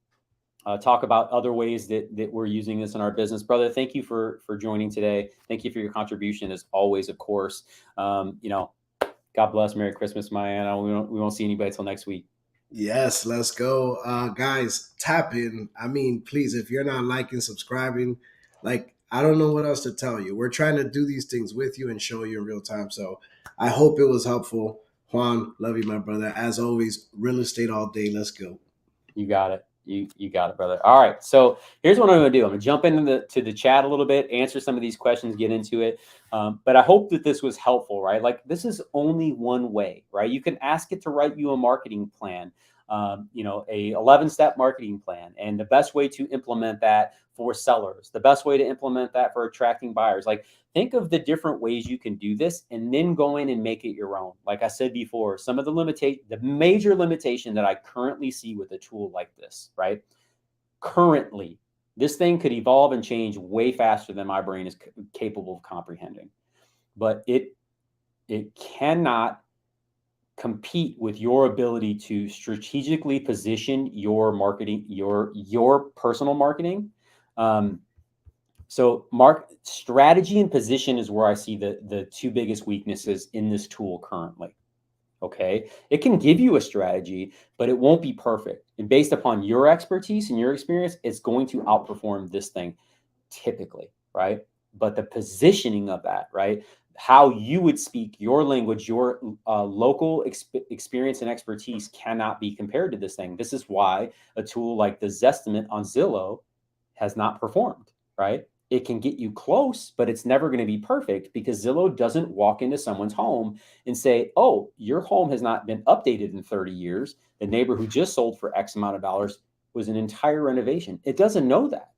talk about other ways that we're using this in our business. Brother, thank you for joining today. Thank you for your contribution as always, of course. God bless. Merry Christmas, Maya. We won't see anybody till next week. Yes, let's go. Guys, tap in. I mean, please, if you're not liking, subscribing, like I don't know what else to tell you. We're trying to do these things with you and show you in real time. So I hope it was helpful. Juan, love you, my brother. As always, real estate all day. Let's go. You got it. You got it, brother. All right. So here's what I'm going to do. I'm going to jump into the chat a little bit, answer some of these questions, get into it. But I hope that this was helpful, right? Like this is only one way, right? You can ask it to write you a marketing plan, a 11-step marketing plan, and the best way to implement that for sellers, the best way to implement that for attracting buyers. Like think of the different ways you can do this and then go in and make it your own. Like I said before, some of the major limitation that I currently see with a tool like this, right? Currently, this thing could evolve and change way faster than my brain is capable of comprehending. But it cannot compete with your ability to strategically position your marketing, your personal marketing. So strategy and position is where I see the two biggest weaknesses in this tool currently. Okay. It can give you a strategy, but it won't be perfect. And based upon your expertise and your experience, it's going to outperform this thing typically. right? But the positioning of that, right? How you would speak your language, your local experience and expertise cannot be compared to this thing. This is why a tool like the Zestimate on Zillow has not performed, right? It can get you close, but it's never going to be perfect because Zillow doesn't walk into someone's home and say, oh, your home has not been updated in 30 years. The neighbor who just sold for X amount of dollars was an entire renovation. It doesn't know that.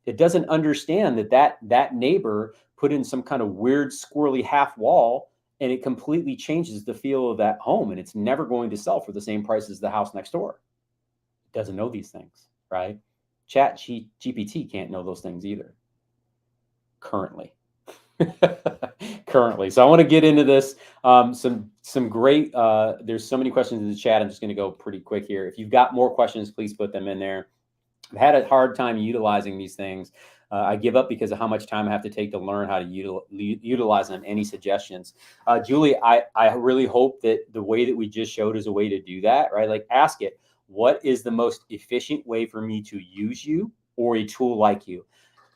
It doesn't understand that neighbor put in some kind of weird squirrely half wall and it completely changes the feel of that home and it's never going to sell for the same price as the house next door. It doesn't know these things, right? Chat GPT can't know those things either. Currently. So I want to get into this. Some great, there's so many questions in the chat. I'm just going to go pretty quick here. If you've got more questions, please put them in there. I've had a hard time utilizing these things. I give up because of how much time I have to take to learn how to utilize them. Any suggestions? Julie, I really hope that the way that we just showed is a way to do that, right? Like ask it, what is the most efficient way for me to use you or a tool like you?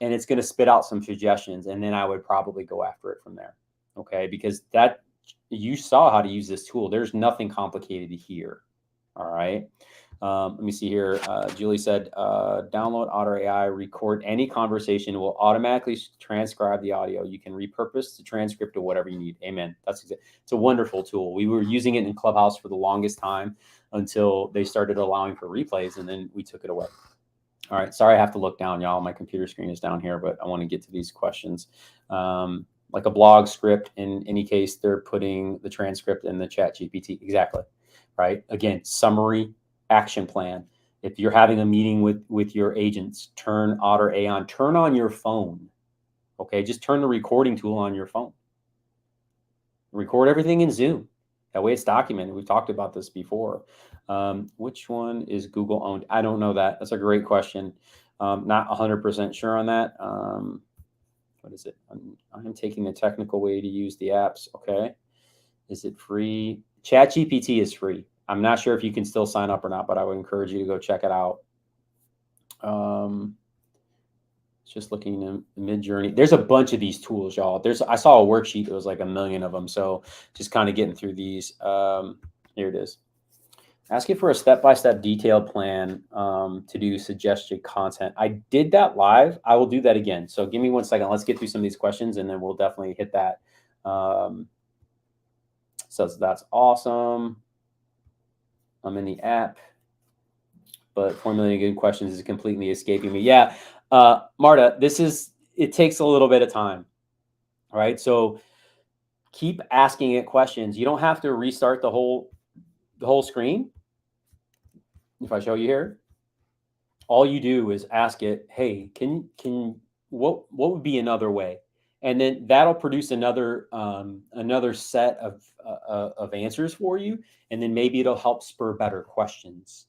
And it's going to spit out some suggestions. And then I would probably go after it from there. Okay. Because that you saw how to use this tool. There's nothing complicated here. All right. Let me see here. Julie said, download Otter.ai, record any conversation. It will automatically transcribe the audio. You can repurpose the transcript to whatever you need. Amen. It's a wonderful tool. We were using it in Clubhouse for the longest time until they started allowing for replays, and then we took it away. All right. Sorry, I have to look down, y'all. My computer screen is down here, but I want to get to these questions. Like a blog script, in any case, they're putting the transcript in the Chat GPT. Exactly. Right. Again, summary, action plan. If you're having a meeting with your agents, turn Otter.ai on. Turn on your phone. Okay. Just turn the recording tool on your phone. Record everything in Zoom. That way it's documented. We've talked about this before. Which one is Google owned? I don't know that. That's a great question. Not 100% sure on that. What is it? I'm taking the technical way to use the apps. Okay. Is it free? Chat GPT is free. I'm not sure if you can still sign up or not, but I would encourage you to go check it out. Just looking in Mid-Journey. There's a bunch of these tools, y'all. I saw a worksheet. There was like 1 million of them. So just kind of getting through these. Here it is. Ask it for a step-by-step detailed plan to do suggested content. I did that live. I will do that again. So give me 1 second. Let's get through some of these questions, and then we'll definitely hit that. So that's awesome. I'm in the app, but formulating good questions is completely escaping me. Yeah, Marta, it takes a little bit of time, right? So keep asking it questions. You don't have to restart the whole screen. If I show you here, all you do is ask it, hey, what would be another way? And then that'll produce another set of answers for you. And then maybe it'll help spur better questions.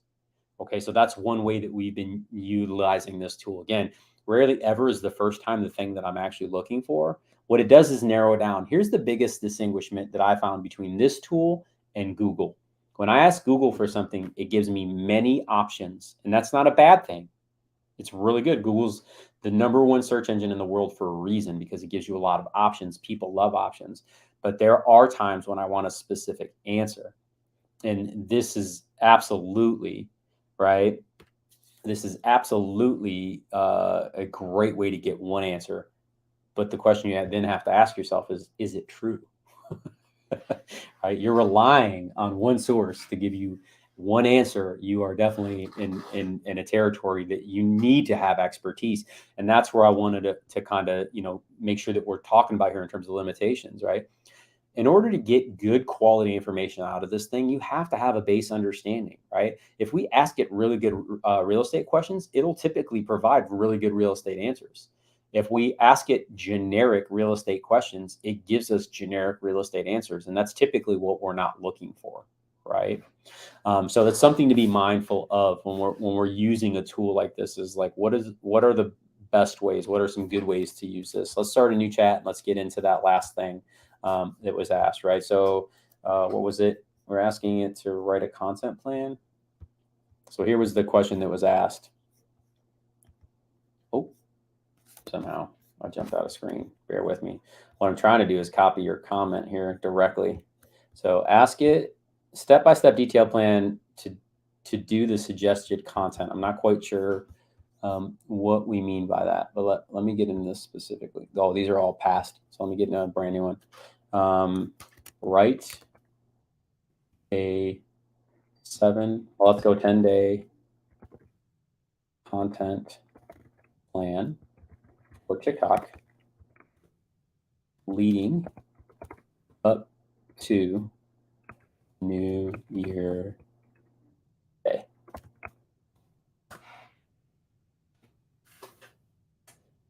Okay, so that's one way that we've been utilizing this tool. Again, rarely ever is the first time the thing that I'm actually looking for. What it does is narrow down. Here's the biggest distinguishment that I found between this tool and Google. When I ask Google for something, it gives me many options, and that's not a bad thing. It's really good. Google's the #1 search engine in the world for a reason, because it gives you a lot of options. People love options, but there are times when I want a specific answer. And this is absolutely, right? This is absolutely a great way to get one answer. But the question you then have to ask yourself is it true? Right? You're relying on one source to give you one answer. You are definitely in a territory that you need to have expertise. And that's where I wanted to kind of, make sure that we're talking about here in terms of limitations, right? In order to get good quality information out of this thing, you have to have a base understanding, right? If we ask it really good real estate questions, it'll typically provide really good real estate answers. If we ask it generic real estate questions, it gives us generic real estate answers. And that's typically what we're not looking for, right? So that's something to be mindful of when we're using a tool like this, is like, what are the best ways? What are some good ways to use this? Let's start a new chat. Let's get into that last thing that was asked, right? So what was it? We're asking it to write a content plan. So here was the question that was asked. Oh, somehow I jumped out of screen. Bear with me. What I'm trying to do is copy your comment here directly. So ask it step-by-step detail plan to do the suggested content. I'm not quite sure what we mean by that, but let me get into this specifically. Oh, these are all past. So let me get into a brand new one. Write a let's go 10-day content plan for TikTok leading up to New Year Day.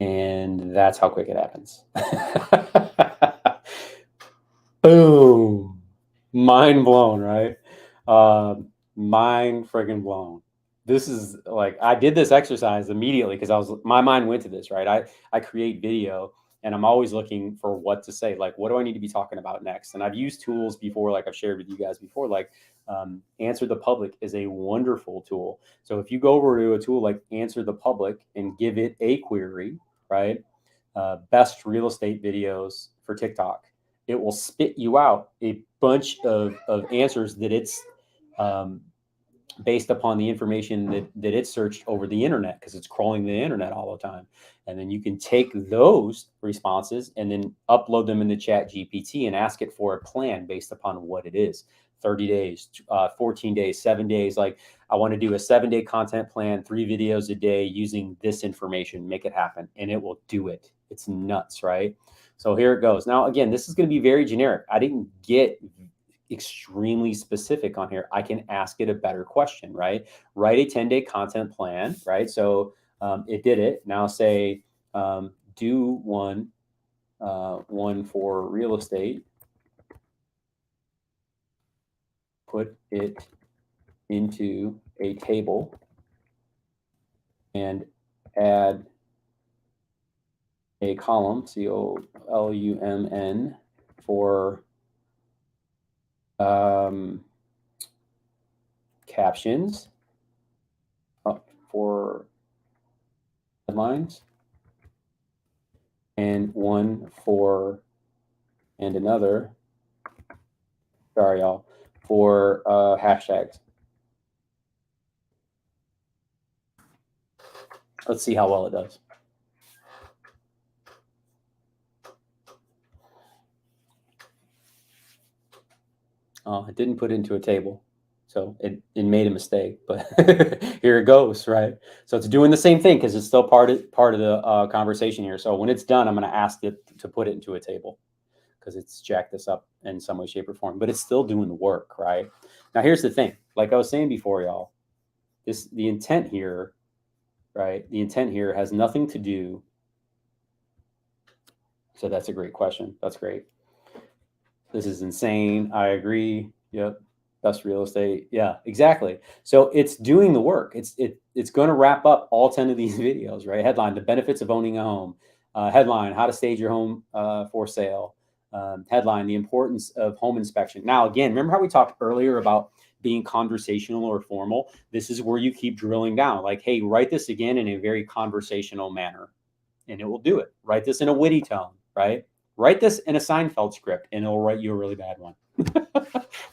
And that's how quick it happens. Boom. Mind blown, right? Mind friggin' blown. This is like, I did this exercise immediately because my mind went to this, right? I create video and I'm always looking for what to say. Like, what do I need to be talking about next? And I've used tools before, like I've shared with you guys before, like Answer the Public is a wonderful tool. So if you go over to a tool like Answer the Public and give it a query, right? Best real estate videos for TikTok, it will spit you out a bunch of answers that it's based upon the information that it searched over the internet, because it's crawling the internet all the time. And then you can take those responses and then upload them into Chat GPT and ask it for a plan based upon what it is. 30 days, 14 days, 7 days. Like, I want to do a 7-day content plan, 3 videos a day using this information, make it happen. And it will do it. It's nuts, right? So here it goes. Now, again, this is going to be very generic. I didn't get extremely specific on here. I can ask it a better question, right? Write a 10-day content plan, right? So it did it. Now say, do one for real estate, put it into a table and add a column, column, for captions, for headlines, and another, sorry y'all, for hashtags. Let's see how well it does. It didn't put it into a table, so it made a mistake, but here it goes, right? So it's doing the same thing because it's still part of the conversation here. So when it's done, I'm going to ask it to put it into a table because it's jacked this up in some way, shape, or form, but it's still doing the work, right? Now, here's the thing. Like I was saying before, y'all, the intent here, right? The intent here has nothing to do. So that's a great question. That's great. This is insane. I agree. Yep. Best real estate. Yeah, exactly. So it's doing the work. It's going to wrap up all 10 of these videos, right? Headline, the benefits of owning a home. Headline, how to stage your home for sale. Headline, the importance of home inspection. Now, again, remember how we talked earlier about being conversational or formal? This is where you keep drilling down. Like, hey, write this again in a very conversational manner, and it will do it. Write this in a witty tone, right? Write this in a Seinfeld script, and it'll write you a really bad one.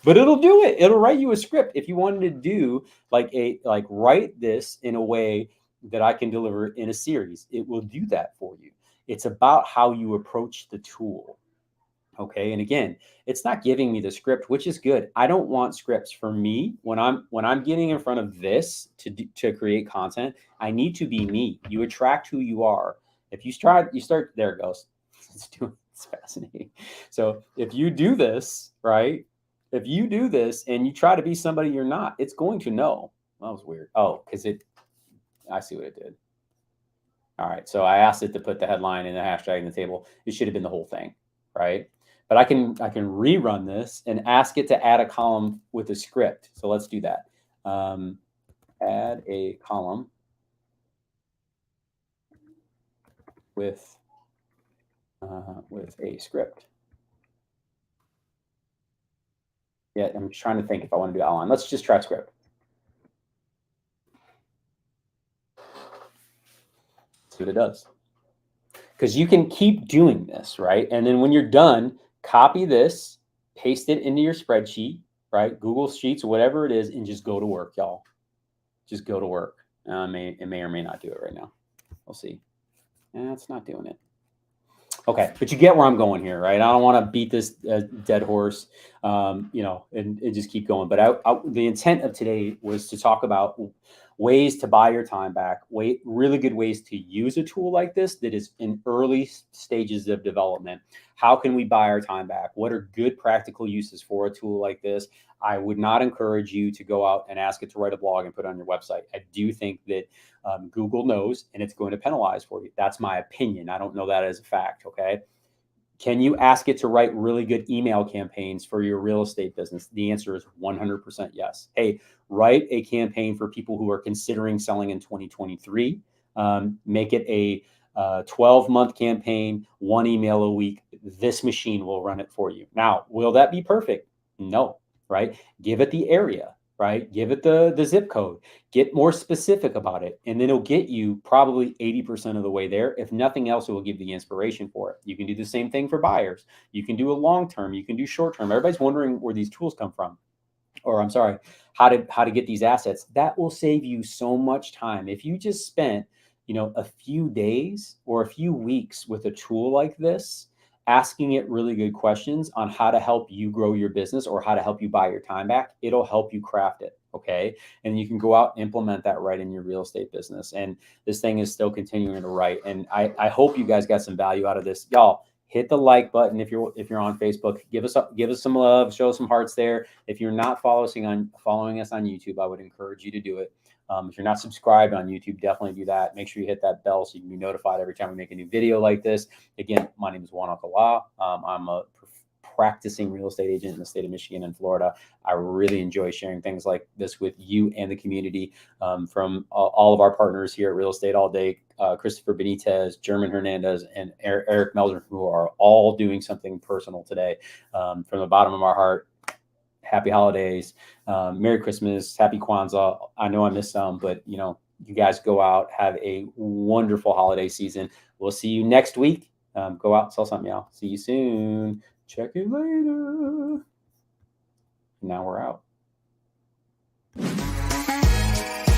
But it'll do it. It'll write you a script. If you wanted to do write this in a way that I can deliver in a series, it will do that for you. It's about how you approach the tool. Okay. And again, it's not giving me the script, which is good. I don't want scripts. For me, when I'm getting in front of this to create content, I need to be me. You attract who you are. If you start, there it goes. It's fascinating. So if you do this, right? If you do this and you try to be somebody you're not, it's going to know. Well, that was weird. Oh, because I see what it did. All right. So I asked it to put the headline and the hashtag in the table. It should have been the whole thing, right? But I can rerun this and ask it to add a column with a script. So let's do that. Add a column with a script. Yeah, I'm trying to think if I want to do outline. Let's just try script. See what it does. because you can keep doing this, right? And then when you're done, copy this, paste it into your spreadsheet, right? Google Sheets, whatever it is, and just go to work, y'all. Just go to work. It may or may not do it right now. We'll see. It's not doing it. Okay, but you get where I'm going here, right? I don't want to beat this dead horse, and just keep going. But the intent of today was to talk about ways to buy your time back, really good ways to use a tool like this that is in early stages of development. How can we buy our time back? What are good practical uses for a tool like this? I would not encourage you to go out and ask it to write a blog and put it on your website. I do think that Google knows, and it's going to penalize for you. That's my opinion. I don't know that as a fact. Okay. Can you ask it to write really good email campaigns for your real estate business? The answer is 100% yes. Hey, write a campaign for people who are considering selling in 2023. Make it a 12-month campaign, 1 email a week. This machine will run it for you. Now, will that be perfect? No, right? Give it the area, right? Give it the zip code. Get more specific about it, and then it'll get you probably 80% of the way there. If nothing else, it will give you the inspiration for it. You can do the same thing for buyers. You can do a long term. You can do short term. Everybody's wondering where these tools come from, or I'm sorry, how to get these assets. That will save you so much time. If you just spent, a few days or a few weeks with a tool like this, asking it really good questions on how to help you grow your business or how to help you buy your time back, it'll help you craft it. Okay. And you can go out and implement that right in your real estate business. And this thing is still continuing to write. And I hope you guys got some value out of this. Y'all, hit the like button if you're on Facebook. Give us some love, show some hearts there. If you're not following us on YouTube, I would encourage you to do it. If you're not subscribed on YouTube, definitely do that. Make sure you hit that bell so you can be notified every time we make a new video like this. Again, my name is Juan Alcala. I'm a practicing real estate agent in the state of Michigan and Florida. I really enjoy sharing things like this with you and the community, from all of our partners here at Real Estate All Day, Christopher Benitez, German Hernandez, and Eric Melzer, who are all doing something personal today. From the bottom of our heart, happy holidays, Merry Christmas, Happy Kwanzaa. I know I missed some, but you guys go out, have a wonderful holiday season. We'll see you next week. Go out and sell something, y'all. See you soon. Check it later. Now we're out.